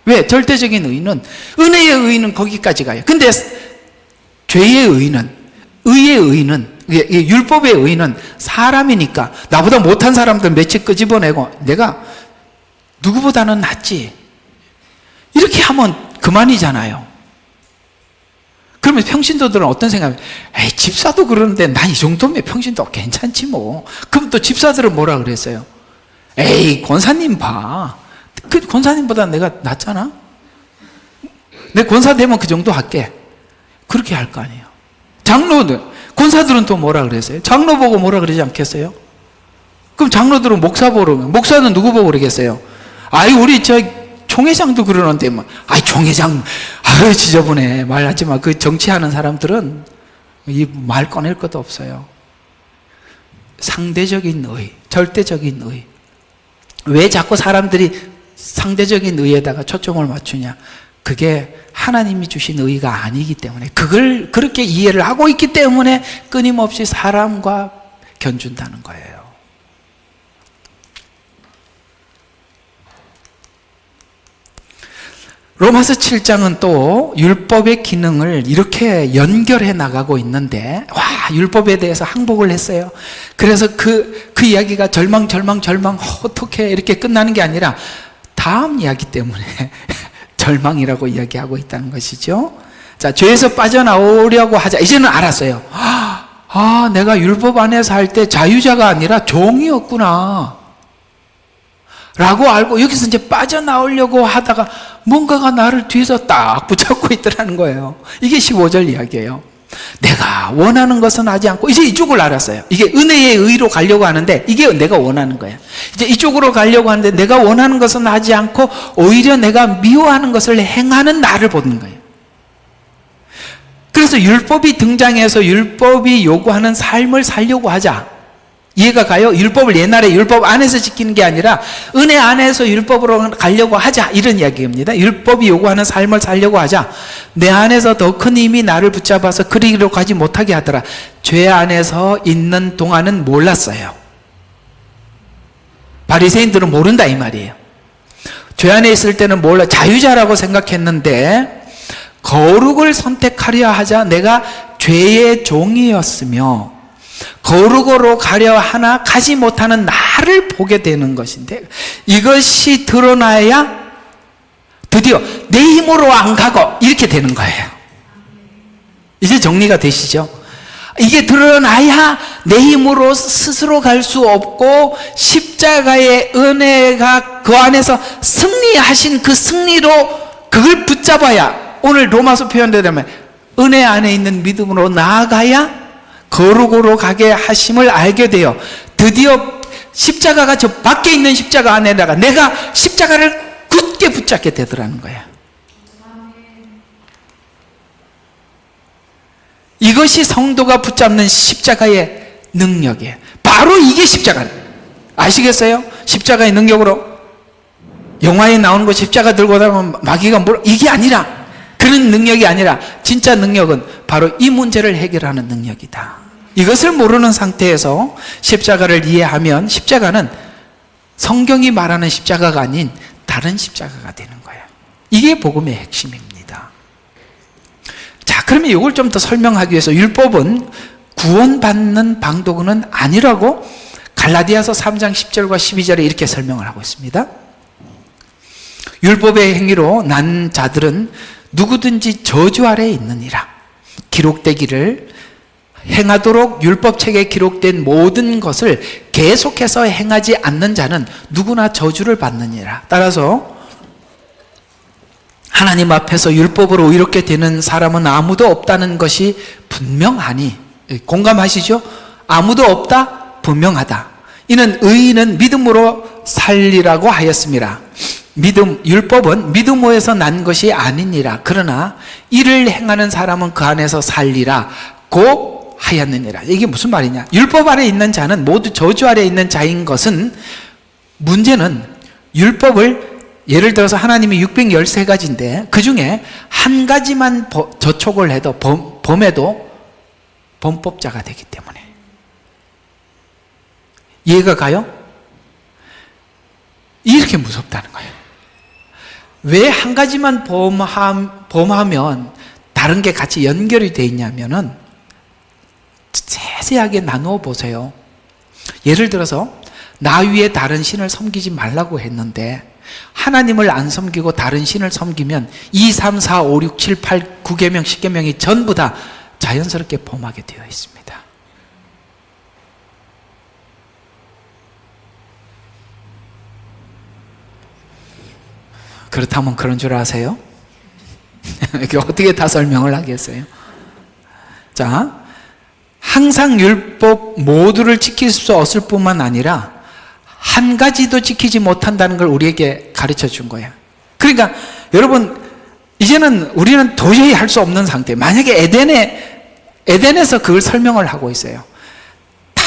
왜? 절대적인 의는, 은혜의 의는 거기까지 가요. 근데 죄의 의는, 의의 의는, 율법의 의는 사람이니까 나보다 못한 사람들 며칠 끄집어내고 내가 누구보다는 낫지 이렇게 하면 그만이잖아요. 그러면 평신도들은 어떤 생각이에요? 에이, 집사도 그러는데 난 이 정도면 평신도 괜찮지 뭐. 그럼 또 집사들은 뭐라 그랬어요? 에이, 권사님 봐. 그 권사님보다 내가 낫잖아? 내 권사 되면 그 정도 할게. 그렇게 할 거 아니에요. 장로들, 권사들은 또 뭐라 그랬어요? 장로 보고 뭐라 그러지 않겠어요? 그럼 장로들은 목사 보러, 목사는 누구 보고 그러겠어요? 아이, 우리 저 총회장도 그러는데, 뭐, 아이, 총회장, 아유, 지저분해. 말하지 마. 그 정치하는 사람들은 이 말 꺼낼 것도 없어요. 상대적인 의, 절대적인 의. 왜 자꾸 사람들이 상대적인 의에다가 초점을 맞추냐? 그게 하나님이 주신 의가 아니기 때문에, 그걸 그렇게 이해를 하고 있기 때문에 끊임없이 사람과 견준다는 거예요. 로마서 7장은 또 율법의 기능을 이렇게 연결해 나가고 있는데, 와, 율법에 대해서 항복을 했어요. 그래서 그 이야기가 절망, 어떻게 이렇게 끝나는 게 아니라 다음 이야기 때문에 절망이라고 이야기하고 있다는 것이죠. 자, 죄에서 빠져나오려고 하자. 이제는 알았어요. 내가 율법 안에서 할 때 자유자가 아니라 종이었구나 라고 알고, 여기서 이제 빠져나오려고 하다가 뭔가가 나를 뒤에서 딱 붙잡고 있더라는 거예요. 이게 15절 이야기예요. 내가 원하는 것은 하지 않고, 이제 이쪽을 알았어요. 이게 은혜의 의로 가려고 하는데, 이게 내가 원하는 거야. 이제 이쪽으로 가려고 하는데, 내가 원하는 것은 하지 않고 오히려 내가 미워하는 것을 행하는 나를 보는 거예요. 그래서 율법이 등장해서 율법이 요구하는 삶을 살려고 하자. 이해가 가요? 율법을 옛날에 율법 안에서 지키는 게 아니라 은혜 안에서 율법으로 가려고 하자, 이런 이야기입니다. 율법이 요구하는 삶을 살려고 하자. 내 안에서 더 큰 힘이 나를 붙잡아서 그리로 가지 못하게 하더라. 죄 안에서 있는 동안은 몰랐어요. 바리새인들은 모른다 이 말이에요. 죄 안에 있을 때는 몰라, 자유자라고 생각했는데, 거룩을 선택하려 하자 내가 죄의 종이었으며 거룩으로 가려 하나 가지 못하는 나를 보게 되는 것인데, 이것이 드러나야 드디어 내 힘으로 안 가고 이렇게 되는 거예요. 이제 정리가 되시죠? 이게 드러나야 내 힘으로 스스로 갈 수 없고, 십자가의 은혜가 그 안에서 승리하신 그 승리로 그걸 붙잡아야, 오늘 로마서 표현되면 은혜 안에 있는 믿음으로 나아가야 거룩으로 가게 하심을 알게 돼요. 드디어 십자가가 저 밖에 있는 십자가 안에다가 내가 십자가를 굳게 붙잡게 되더라는 거예요. 이것이 성도가 붙잡는 십자가의 능력이에요. 바로 이게 십자가. 아시겠어요? 십자가의 능력으로 영화에 나오는 거 십자가 들고 다니면 마귀가 이게 아니라, 그런 능력이 아니라 진짜 능력은 바로 이 문제를 해결하는 능력이다. 이것을 모르는 상태에서 십자가를 이해하면 십자가는 성경이 말하는 십자가가 아닌 다른 십자가가 되는 거예요. 이게 복음의 핵심입니다. 자, 그러면 이걸 좀 더 설명하기 위해서, 율법은 구원받는 방도구는 아니라고 갈라디아서 3장 10절과 12절에 이렇게 설명을 하고 있습니다. 율법의 행위로 난 자들은 누구든지 저주 아래에 있느니라. 기록되기를 행하도록 율법책에 기록된 모든 것을 계속해서 행하지 않는 자는 누구나 저주를 받느니라. 따라서 하나님 앞에서 율법으로 이렇게 되는 사람은 아무도 없다는 것이 분명하니, 공감하시죠? 아무도 없다? 분명하다. 이는 의인은 믿음으로 살리라고 하였습니다. 율법은 믿음으로에서 난 것이 아니니라. 그러나 이를 행하는 사람은 그 안에서 살리라고 하였느니라. 이게 무슨 말이냐? 율법 아래 있는 자는 모두 저주 아래 있는 자인 것은, 문제는 율법을, 예를 들어서 하나님이 613가지인데 그 중에 한 가지만 저촉을 해도 범해도 범법자가 되기 때문에. 이해가 가요? 이렇게 무섭다는 거예요. 왜 한 가지만 범하면 다른 게 같이 연결이 돼 있냐면은, 세세하게 나누어 보세요. 예를 들어서 나 위에 다른 신을 섬기지 말라고 했는데 하나님을 안 섬기고 다른 신을 섬기면 2, 3, 4, 5, 6, 7, 8, 9계명, 10계명이 전부 다 자연스럽게 범하게 되어 있습니다. 그렇다면 그런 줄 아세요? 어떻게 다 설명을 하겠어요? 자, 항상 율법 모두를 지킬 수 없을 뿐만 아니라 한 가지도 지키지 못한다는 걸 우리에게 가르쳐 준 거예요. 그러니까 여러분, 이제는 우리는 도저히 할 수 없는 상태. 만약에 에덴에서 그걸 설명을 하고 있어요. 다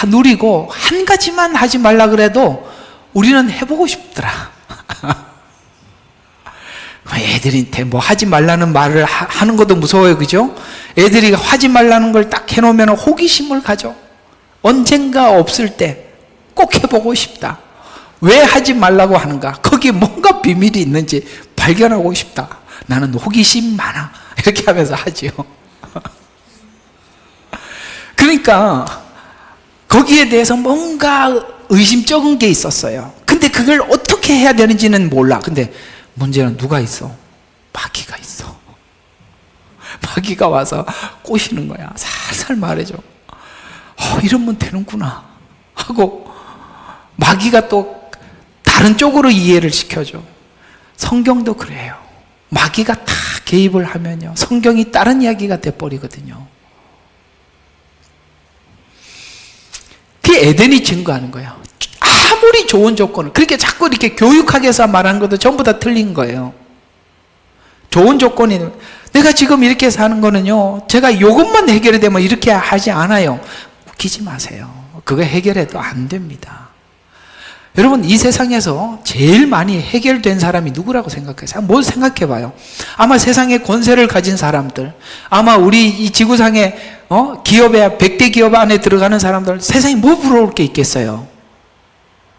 누리고 한 가지만 하지 말라 그래도 우리는 해보고 싶더라. 애들한테 뭐 하지 말라는 말을 하는 것도 무서워요, 그죠? 애들이 하지 말라는 걸 딱 해놓으면 호기심을 가져. 언젠가 없을 때 꼭 해보고 싶다. 왜 하지 말라고 하는가? 거기에 뭔가 비밀이 있는지 발견하고 싶다. 나는 호기심 많아. 이렇게 하면서 하지요. 그러니까 거기에 대해서 뭔가 의심쩍은 게 있었어요. 근데 그걸 어떻게 해야 되는지는 몰라. 근데 문제는 누가 있어? 마귀가 있어. 마귀가 와서 꼬시는 거야. 살살 말해줘. 이러면 되는구나 하고, 마귀가 또 다른 쪽으로 이해를 시켜줘. 성경도 그래요. 마귀가 다 개입을 하면요, 성경이 다른 이야기가 돼버리거든요. 그게 에덴이 증거하는 거예요. 아무리 좋은 조건을, 그렇게 자꾸 이렇게 교육하기 위해서 말하는 것도 전부 다 틀린 거예요. 좋은 조건이, 내가 지금 이렇게 사는 거는요, 제가 이것만 해결이 되면 이렇게 하지 않아요. 웃기지 마세요. 그거 해결해도 안 됩니다. 여러분, 이 세상에서 제일 많이 해결된 사람이 누구라고 생각하세요? 뭘 생각해 봐요. 아마 세상에 권세를 가진 사람들, 아마 우리 이 지구상에 기업에 100대 기업 안에 들어가는 사람들, 세상에 뭐 부러울 게 있겠어요?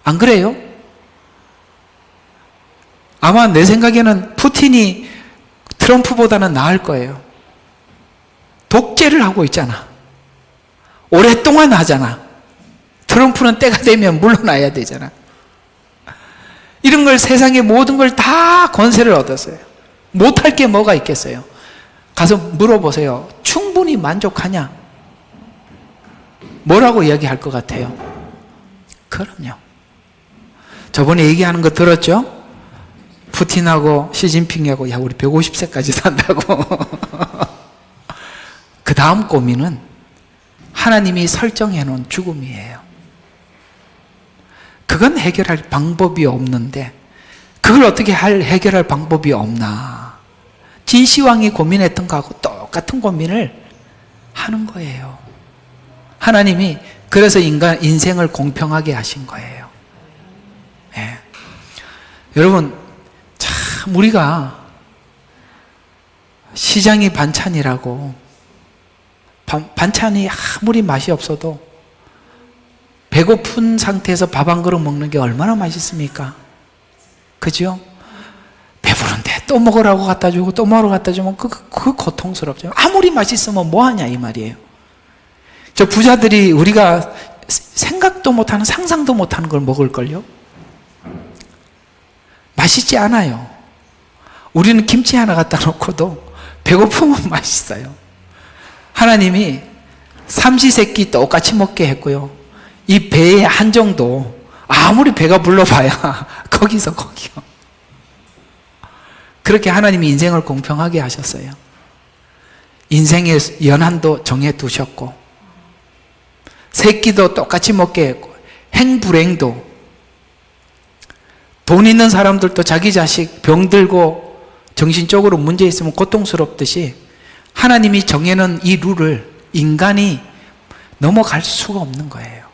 안 그래요? 아마 내 생각에는 푸틴이 트럼프보다는 나을 거예요. 독재를 하고 있잖아. 오랫동안 하잖아. 트럼프는 때가 되면 물러나야 되잖아. 이런 걸, 세상의 모든 걸 다 권세를 얻었어요. 못할 게 뭐가 있겠어요? 가서 물어보세요. 충분히 만족하냐? 뭐라고 이야기할 것 같아요? 그럼요. 저번에 얘기하는 거 들었죠? 푸틴하고 시진핑하고, 야, 우리 150세까지 산다고. 그 다음 고민은 하나님이 설정해 놓은 죽음이에요. 그건 해결할 방법이 없는데, 그걸 어떻게 해결할 방법이 없나? 진시황이 고민했던 거하고 똑같은 고민을 하는 거예요. 하나님이 그래서 인생을 공평하게 하신 거예요. 네. 여러분, 참 우리가 시장이 반찬이라고, 반찬이 아무리 맛이 없어도 배고픈 상태에서 밥 한 그릇 먹는 게 얼마나 맛있습니까? 그죠? 배부른데 또 먹으라고 갖다 주고 또 먹으러 갖다 주면 그거 고통스럽죠. 아무리 맛있으면 뭐하냐 이 말이에요. 저 부자들이 우리가 생각도 못하는, 상상도 못하는 걸 먹을걸요? 맛있지 않아요. 우리는 김치 하나 갖다 놓고도 배고프면 맛있어요. 하나님이 삼시세끼 똑같이 먹게 했고요, 이 배의 한정도 아무리 배가 불러봐야 거기서 거기요. 그렇게 하나님이 인생을 공평하게 하셨어요. 인생의 연한도 정해 두셨고, 새끼도 똑같이 먹게 했고, 행불행도, 돈 있는 사람들도 자기 자식 병들고 정신적으로 문제 있으면 고통스럽듯이 하나님이 정해놓은 이 룰을 인간이 넘어갈 수가 없는 거예요.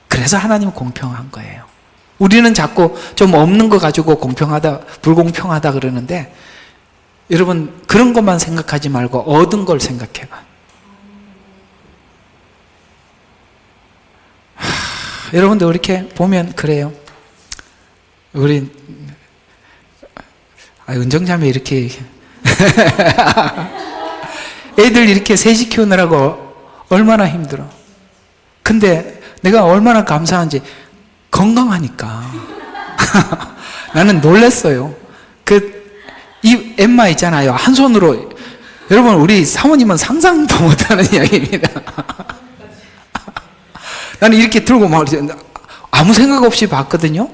그래서 하나님은 공평한 거예요. 우리는 자꾸 좀 없는 거 가지고 공평하다, 불공평하다 그러는데, 여러분 그런 것만 생각하지 말고 얻은 걸 생각해봐. 여러분들 이렇게 보면 그래요. 우리 은정자매 이렇게 애들 이렇게 셋이 키우느라고 얼마나 힘들어. 근데 내가 얼마나 감사한지, 건강하니까. 나는 놀랐어요. 이 엠마 있잖아요. 한 손으로, 여러분 우리 사모님은 상상도 못하는 이야기입니다. 나는 이렇게 들고 막 아무 생각 없이 봤거든요.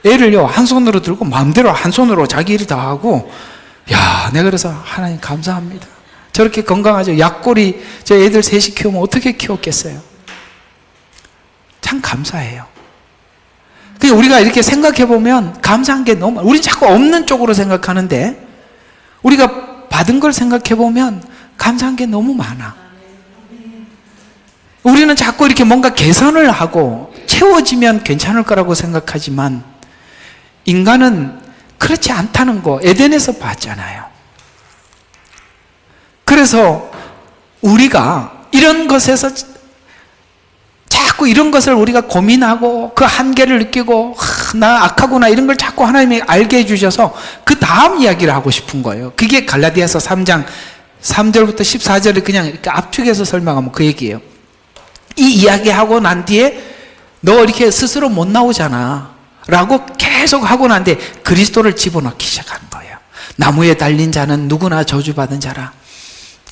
애를요 한 손으로 들고 마음대로 한 손으로 자기 일 다 하고, 야, 내가 그래서 하나님 감사합니다. 저렇게 건강하죠. 약골이 저 애들 셋이 키우면 어떻게 키웠겠어요. 참 감사해요. 그러니까 우리가 이렇게 생각해 보면 감사한 게 너무, 우리 자꾸 없는 쪽으로 생각하는데 우리가 받은 걸 생각해 보면 감사한 게 너무 많아. 우리는 자꾸 이렇게 뭔가 개선을 하고 채워지면 괜찮을 거라고 생각하지만 인간은 그렇지 않다는 거 에덴에서 봤잖아요. 그래서 우리가 이런 것에서 자꾸 이런 것을 우리가 고민하고 그 한계를 느끼고 나 악하구나 이런 걸 자꾸 하나님이 알게 해주셔서 그 다음 이야기를 하고 싶은 거예요. 그게 갈라디아서 3장 3절부터 14절을 그냥 이렇게 압축해서 설명하면 그 얘기예요. 이 이야기하고 난 뒤에 너 이렇게 스스로 못 나오잖아 라고 계속 하고 난 뒤에 그리스도를 집어넣기 시작하는 거예요. 나무에 달린 자는 누구나 저주받은 자라.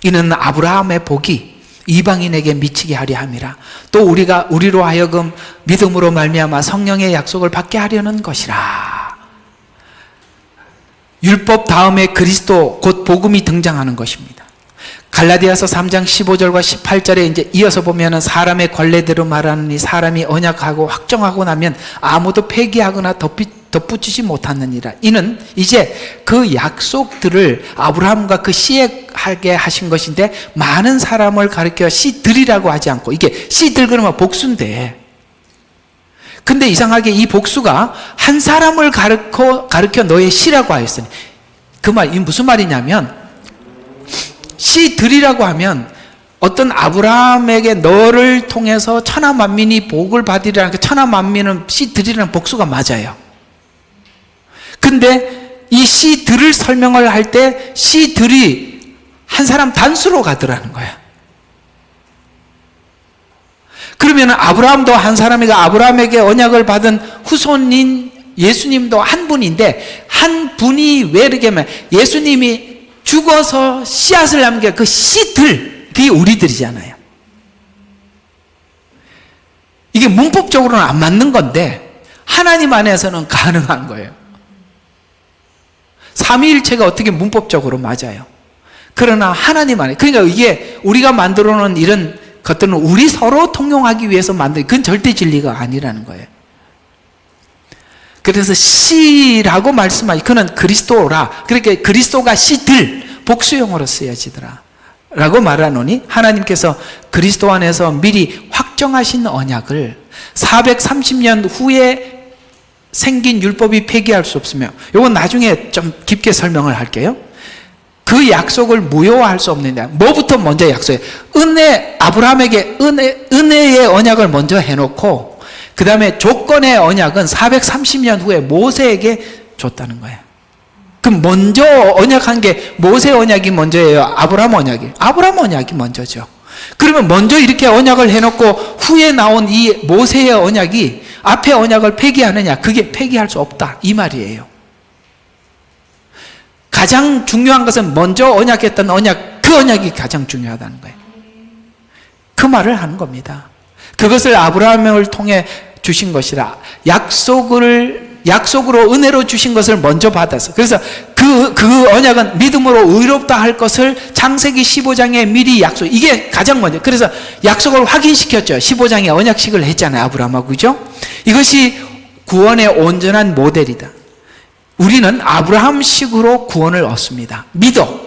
이는 아브라함의 복이 이방인에게 미치게 하려 함이라. 또 우리로 하여금 믿음으로 말미암아 성령의 약속을 받게 하려는 것이라. 율법 다음에 그리스도 곧 복음이 등장하는 것입니다. 갈라디아서 3장 15절과 18절에 이제 이어서 보면은 사람의 관례대로 말하느니 사람이 언약하고 확정하고 나면 아무도 폐기하거나 덧붙이지 못하느니라. 이는 이제 그 약속들을 아브라함과 그 씨에 하게 하신 것인데 많은 사람을 가르쳐 씨들이라고 하지 않고, 이게 씨들 그러면 복수인데, 근데 이상하게 이 복수가 한 사람을 가르쳐 너의 씨라고 하였으니, 그 말, 이 무슨 말이냐면 씨들이라고 하면 어떤 아브라함에게 너를 통해서 천하 만민이 복을 받으리라는, 그 천하 만민은 씨들이라는 복수가 맞아요. 근데 이 씨들을 설명을 할 때 씨들이 한 사람 단수로 가더라는 거야. 그러면 아브라함도 한 사람이고 아브라함에게 언약을 받은 후손인 예수님도 한 분인데, 한 분이 왜 이렇게 하면 예수님이 죽어서 씨앗을 남겨 그 씨들, 그게 우리들이잖아요. 이게 문법적으로는 안 맞는 건데 하나님 안에서는 가능한 거예요. 삼위일체가 어떻게 문법적으로 맞아요. 그러나 하나님 안에, 그러니까 이게 우리가 만들어 놓은 이런 것들은 우리 서로 통용하기 위해서 만든, 그건 절대 진리가 아니라는 거예요. 그래서 씨라고 말씀하시, 그는 그리스도라. 그러니까 그리스도가 씨들, 복수용어로 쓰여지더라 라고 말하노니, 하나님께서 그리스도 안에서 미리 확정하신 언약을 430년 후에 생긴 율법이 폐기할 수 없으며, 이건 나중에 좀 깊게 설명을 할게요. 그 약속을 무효화할 수 없느냐. 뭐부터 먼저 약속해? 아브라함에게 은혜의 언약을 먼저 해놓고, 그 다음에 조건의 언약은 430년 후에 모세에게 줬다는 거예요. 그럼 먼저 언약한 게 모세 언약이 먼저예요? 아브라함 언약이? 아브라함 언약이 먼저죠. 그러면 먼저 이렇게 언약을 해놓고 후에 나온 이 모세의 언약이 앞에 언약을 폐기하느냐? 그게 폐기할 수 없다, 이 말이에요. 가장 중요한 것은 먼저 언약했던 언약, 그 언약이 가장 중요하다는 거예요. 그 말을 하는 겁니다. 그것을 아브라함을 통해 주신 것이라. 약속으로 은혜로 주신 것을 먼저 받아서, 그래서 그 언약은 믿음으로 의롭다 할 것을 창세기 15장에 미리 약속, 이게 가장 먼저. 그래서 약속을 확인시켰죠. 15장에 언약식을 했잖아요, 아브라함하고. 그죠? 이것이 구원의 온전한 모델이다. 우리는 아브라함식으로 구원을 얻습니다. 믿어.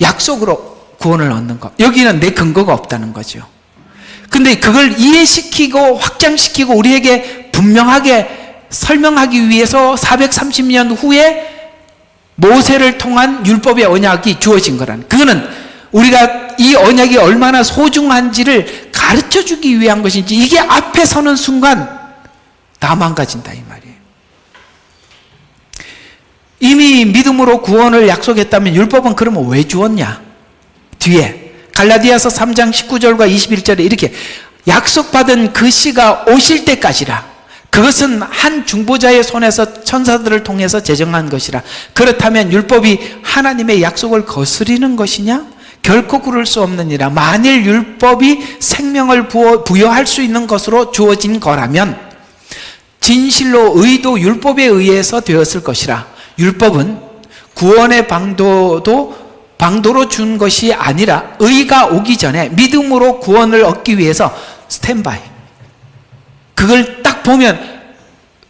약속으로 구원을 얻는 것. 여기는 내 근거가 없다는 거죠. 근데 그걸 이해시키고 확장시키고 우리에게 분명하게 설명하기 위해서 430년 후에 모세를 통한 율법의 언약이 주어진 거라는, 그거는 우리가 이 언약이 얼마나 소중한지를 가르쳐 주기 위한 것인지, 이게 앞에 서는 순간 다 망가진다, 이 말이에요. 이미 믿음으로 구원을 약속했다면 율법은 그러면 왜 주었냐? 뒤에 갈라디아서 3장 19절과 21절에 이렇게, 약속받은 그 씨가 오실 때까지라. 그것은 한 중보자의 손에서 천사들을 통해서 제정한 것이라. 그렇다면 율법이 하나님의 약속을 거스리는 것이냐? 결코 그럴 수 없느니라. 만일 율법이 생명을 부여할 수 있는 것으로 주어진 거라면 진실로 의도 율법에 의해서 되었을 것이라. 율법은 구원의 방도로 준 것이 아니라 의가 오기 전에 믿음으로 구원을 얻기 위해서 스탠바이. 그걸 딱 보면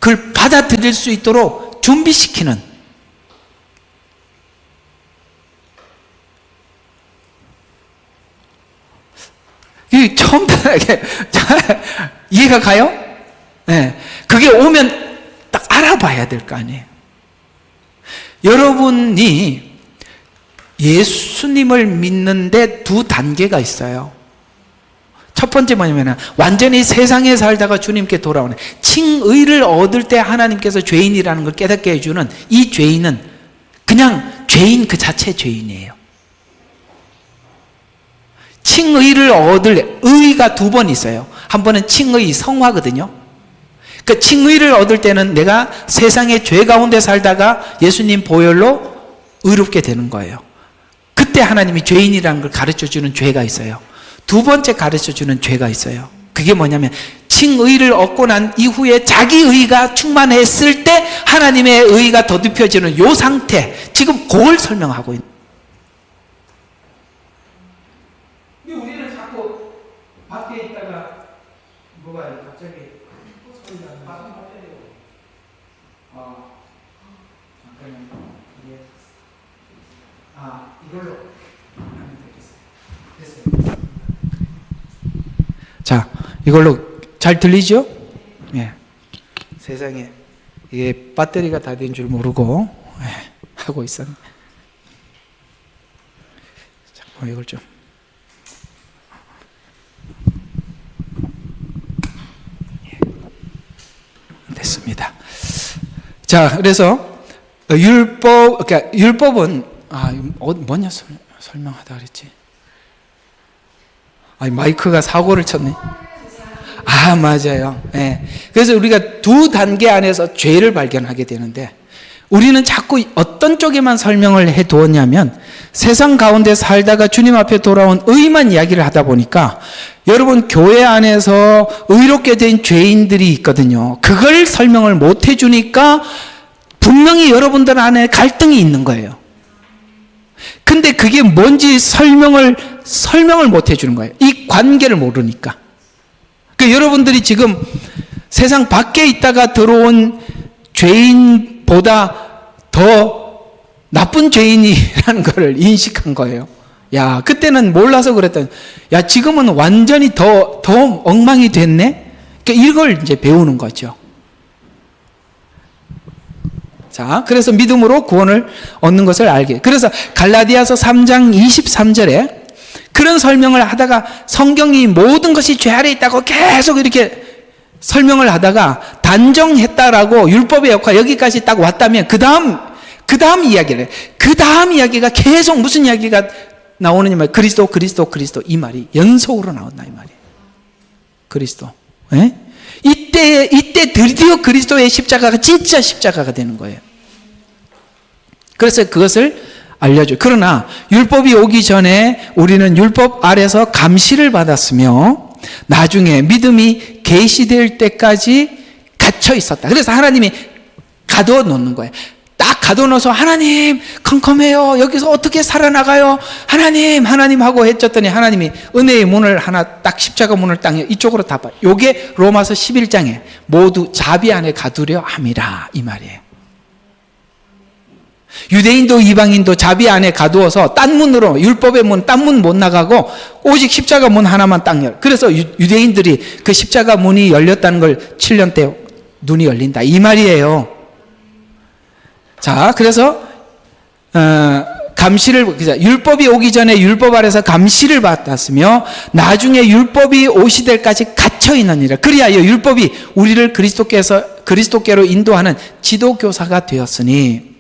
그걸 받아들일 수 있도록 준비시키는, 이 처음부터 이해가 가요? 네. 그게 오면 딱 알아봐야 될 거 아니에요. 여러분이 예수님을 믿는데 두 단계가 있어요. 첫 번째 뭐냐면 완전히 세상에 살다가 주님께 돌아오는, 칭의를 얻을 때 하나님께서 죄인이라는 걸 깨닫게 해주는 이 죄인은 그냥 죄인 그 자체 죄인이에요. 칭의를 얻을 의가 두 번 있어요. 한 번은 칭의 성화거든요. 그 칭의를 얻을 때는 내가 세상의 죄 가운데 살다가 예수님 보혈로 의롭게 되는 거예요. 그때 하나님이 죄인이라는 걸 가르쳐주는 죄가 있어요. 두 번째 가르쳐주는 죄가 있어요. 그게 뭐냐면 칭의를 얻고 난 이후에 자기 의가 충만했을 때 하나님의 의가 더듬혀지는 요 상태, 지금 그걸 설명하고 있는. 우리는 자꾸 밖에 있다가 뭐가 갑자기 소리가 나서 잠깐만요. 이걸로 하면 되겠어요. 됐어요. 자, 이걸로 잘 들리죠? 예. 세상에 이게 배터리가 다 된 줄 모르고 하고 있었네. 잠깐 이걸 좀. 됐습니다. 자, 그래서 그러니까 율법은 뭐냐 설명하다 그랬지? 마이크가 사고를 쳤네. 맞아요. 네. 그래서 우리가 두 단계 안에서 죄를 발견하게 되는데, 우리는 자꾸 어떤 쪽에만 설명을 해 두었냐면 세상 가운데 살다가 주님 앞에 돌아온 의만 이야기를 하다 보니까, 여러분 교회 안에서 의롭게 된 죄인들이 있거든요. 그걸 설명을 못 해주니까 분명히 여러분들 안에 갈등이 있는 거예요. 근데 그게 뭔지 설명을 못 해주는 거예요. 이 관계를 모르니까. 그러니까 여러분들이 지금 세상 밖에 있다가 들어온 죄인보다 더 나쁜 죄인이라는 걸 인식한 거예요. 그때는 몰라서 그랬더니, 지금은 완전히 더 엉망이 됐네? 그러니까 이걸 이제 배우는 거죠. 자, 그래서 믿음으로 구원을 얻는 것을 알게. 그래서 갈라디아서 3장 23절에 그런 설명을 하다가 성경이 모든 것이 죄 아래 있다고 계속 이렇게 설명을 하다가 단정했다라고 율법의 역할 여기까지 딱 왔다면 그 다음 이야기를 해. 그 다음 이야기가 계속 무슨 이야기가 나오느냐 말, 그리스도 이 말이 연속으로 나온다 이 말이에요. 그리스도. 예? 이때 드디어 그리스도의 십자가가 진짜 십자가가 되는 거예요. 그래서 그것을 알려줘요. 그러나 율법이 오기 전에 우리는 율법 아래서 감시를 받았으며 나중에 믿음이 계시될 때까지 갇혀 있었다. 그래서 하나님이 가둬 놓는 거예요. 딱 가둬놓아서 하나님 컴컴해요. 여기서 어떻게 살아나가요? 하나님 하고 해줬더니 하나님이 은혜의 문을 하나 딱 십자가 문을 딱 이쪽으로 다 봐. 요게 로마서 11장에 모두 자비 안에 가두려 함이라 이 말이에요. 유대인도 이방인도 자비 안에 가두어서 딴 문으로, 율법의 문 딴 문 못 나가고 오직 십자가 문 하나만 딱 열. 그래서 유대인들이 그 십자가 문이 열렸다는 걸 7년 때 눈이 열린다 이 말이에요. 자, 그래서 율법이 오기 전에 율법 아래서 감시를 받았으며 나중에 율법이 오시될까지 갇혀 있느니라. 그리하여 율법이 우리를 그리스도께로 인도하는 지도교사가 되었으니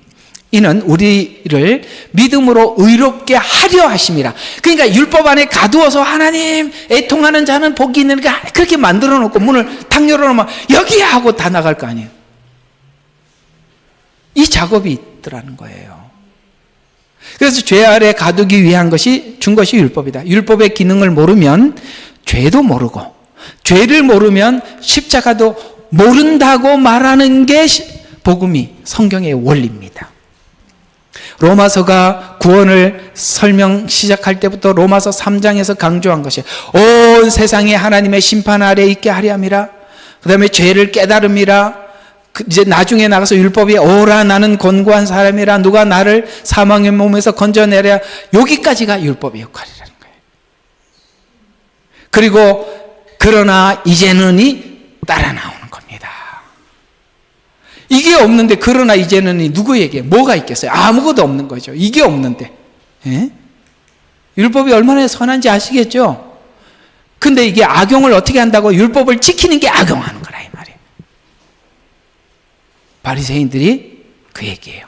이는 우리를 믿음으로 의롭게 하려 하심이라. 그러니까 율법 안에 가두어서 하나님 애통하는 자는 복이 있느니까 그렇게 만들어 놓고 문을 탁 열어놓으면 여기야 하고 다 나갈 거 아니에요. 이 작업이 있더라는 거예요. 그래서 죄 아래 가두기 위한 준 것이 율법이다. 율법의 기능을 모르면 죄도 모르고, 죄를 모르면 십자가도 모른다고 말하는 게 복음이 성경의 원리입니다. 로마서가 구원을 시작할 때부터 로마서 3장에서 강조한 것이 온 세상에 하나님의 심판 아래 있게 하려 함이라. 그 다음에 죄를 깨달음이라. 이제 나중에 나가서 율법이 오라 나는 곤고한 사람이라 누가 나를 사망의 몸에서 건져내랴, 여기까지가 율법의 역할이라는 거예요. 그리고 그러나 이제는이 따라 나오는 겁니다. 이게 없는데 그러나 이제는이 누구에게 뭐가 있겠어요? 아무것도 없는 거죠. 이게 없는데. 예? 율법이 얼마나 선한지 아시겠죠? 근데 이게 악용을 어떻게 한다고? 율법을 지키는 게 악용하는 거라 이 말이에요. 바리새인들이 그 얘기예요.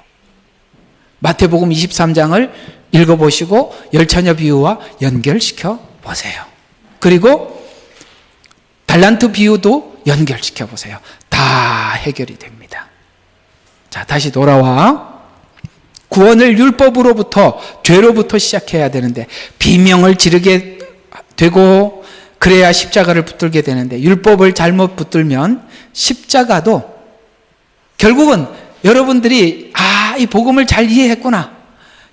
마태복음 23장을 읽어보시고 열처녀 비유와 연결시켜 보세요. 그리고 달란트 비유도 연결시켜 보세요. 다 해결이 됩니다. 자, 다시 돌아와. 구원을 율법으로부터, 죄로부터 시작해야 되는데 비명을 지르게 되고 그래야 십자가를 붙들게 되는데, 율법을 잘못 붙들면 십자가도 결국은 여러분들이 이 복음을 잘 이해했구나,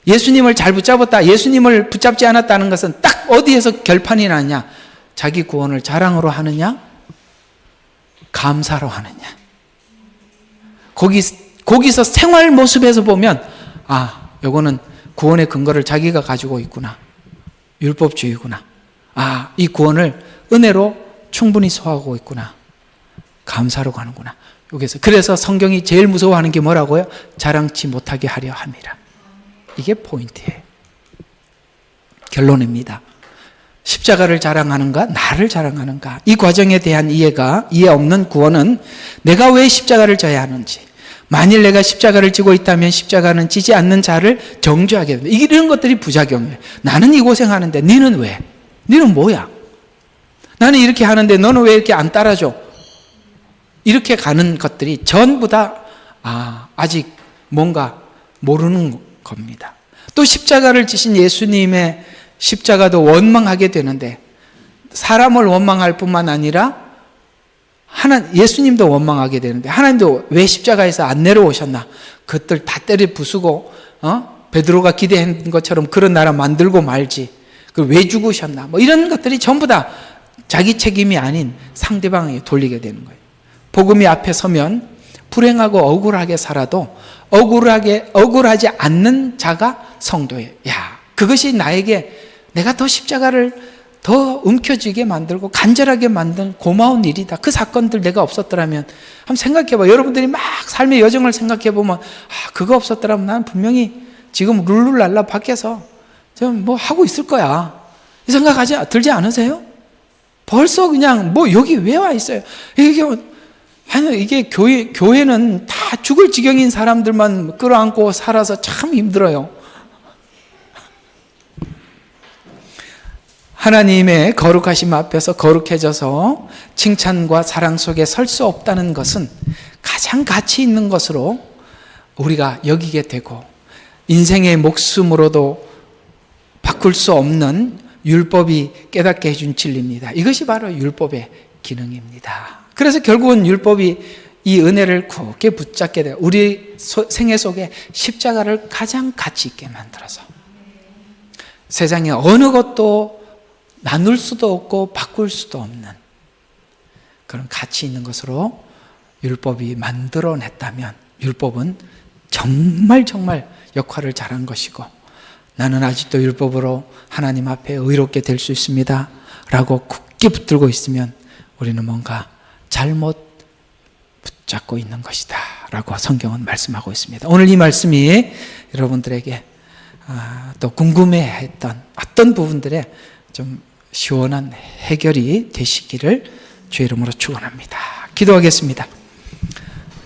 예수님을 잘 붙잡았다, 예수님을 붙잡지 않았다는 것은 딱 어디에서 결판이 나느냐? 자기 구원을 자랑으로 하느냐, 감사로 하느냐. 거기서 생활 모습에서 보면 요거는 구원의 근거를 자기가 가지고 있구나, 율법주의구나, 이 구원을 은혜로 충분히 소화하고 있구나, 감사로 가는구나. 여기서 그래서 성경이 제일 무서워하는 게 뭐라고요? 자랑치 못하게 하려 함이라. 이게 포인트예요. 결론입니다. 십자가를 자랑하는가, 나를 자랑하는가, 이 과정에 대한 이해 없는 구원은 내가 왜 십자가를 져야 하는지, 만일 내가 십자가를 지고 있다면 십자가는 지지 않는 자를 정죄하게 됩니다. 이런 것들이 부작용이에요. 나는 이 고생하는데 너는 왜? 너는 뭐야? 나는 이렇게 하는데 너는 왜 이렇게 안 따라줘? 이렇게 가는 것들이 전부 다 아직 뭔가 모르는 겁니다. 또 십자가를 지신 예수님의 십자가도 원망하게 되는데, 사람을 원망할 뿐만 아니라 예수님도 원망하게 되는데, 하나님도 왜 십자가에서 안 내려오셨나? 그것들 다 때려 부수고 베드로가 기대한 것처럼 그런 나라 만들고 말지, 왜 죽으셨나? 이런 것들이 전부 다 자기 책임이 아닌 상대방에게 돌리게 되는 거예요. 복음이 앞에 서면 불행하고 억울하게 살아도 억울하지 않는 자가 성도예요. 그것이 나에게 내가 더 십자가를 더 움켜쥐게 만들고 간절하게 만든 고마운 일이다. 그 사건들 내가 없었더라면, 한번 생각해봐. 여러분들이 막 삶의 여정을 생각해보면 그거 없었더라면 난 분명히 지금 룰루랄라 밖에서 좀 뭐 하고 있을 거야, 이 생각 들지 않으세요? 벌써 그냥 여기 왜 와 있어요? 이게 교회는 다 죽을 지경인 사람들만 끌어안고 살아서 참 힘들어요. 하나님의 거룩하심 앞에서 거룩해져서 칭찬과 사랑 속에 설 수 없다는 것은 가장 가치 있는 것으로 우리가 여기게 되고, 인생의 목숨으로도 바꿀 수 없는 율법이 깨닫게 해준 진리입니다. 이것이 바로 율법의 기능입니다. 그래서 결국은 율법이 이 은혜를 굳게 붙잡게 돼요. 우리 생애 속에 십자가를 가장 가치 있게 만들어서 세상에 어느 것도 나눌 수도 없고 바꿀 수도 없는 그런 가치 있는 것으로 율법이 만들어냈다면, 율법은 정말 역할을 잘한 것이고, 나는 아직도 율법으로 하나님 앞에 의롭게 될 수 있습니다 라고 굳게 붙들고 있으면 우리는 뭔가 잘못 붙잡고 있는 것이다 라고 성경은 말씀하고 있습니다. 오늘 이 말씀이 여러분들에게 또 궁금해했던 어떤 부분들에 좀 시원한 해결이 되시기를 주의 이름으로 축원합니다. 기도하겠습니다.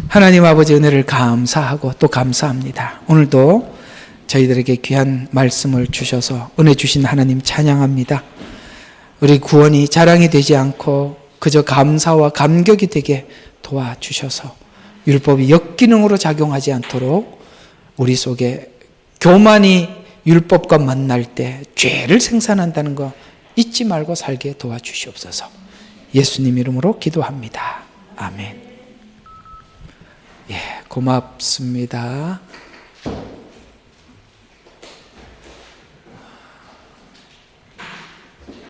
하나님 아버지, 은혜를 감사하고 또 감사합니다. 오늘도 저희들에게 귀한 말씀을 주셔서 은혜 주신 하나님 찬양합니다. 우리 구원이 자랑이 되지 않고 그저 감사와 감격이 되게 도와주셔서 율법이 역기능으로 작용하지 않도록 우리 속에 교만이 율법과 만날 때 죄를 생산한다는 거 잊지 말고 살게 도와주시옵소서. 예수님 이름으로 기도합니다. 아멘. 고맙습니다.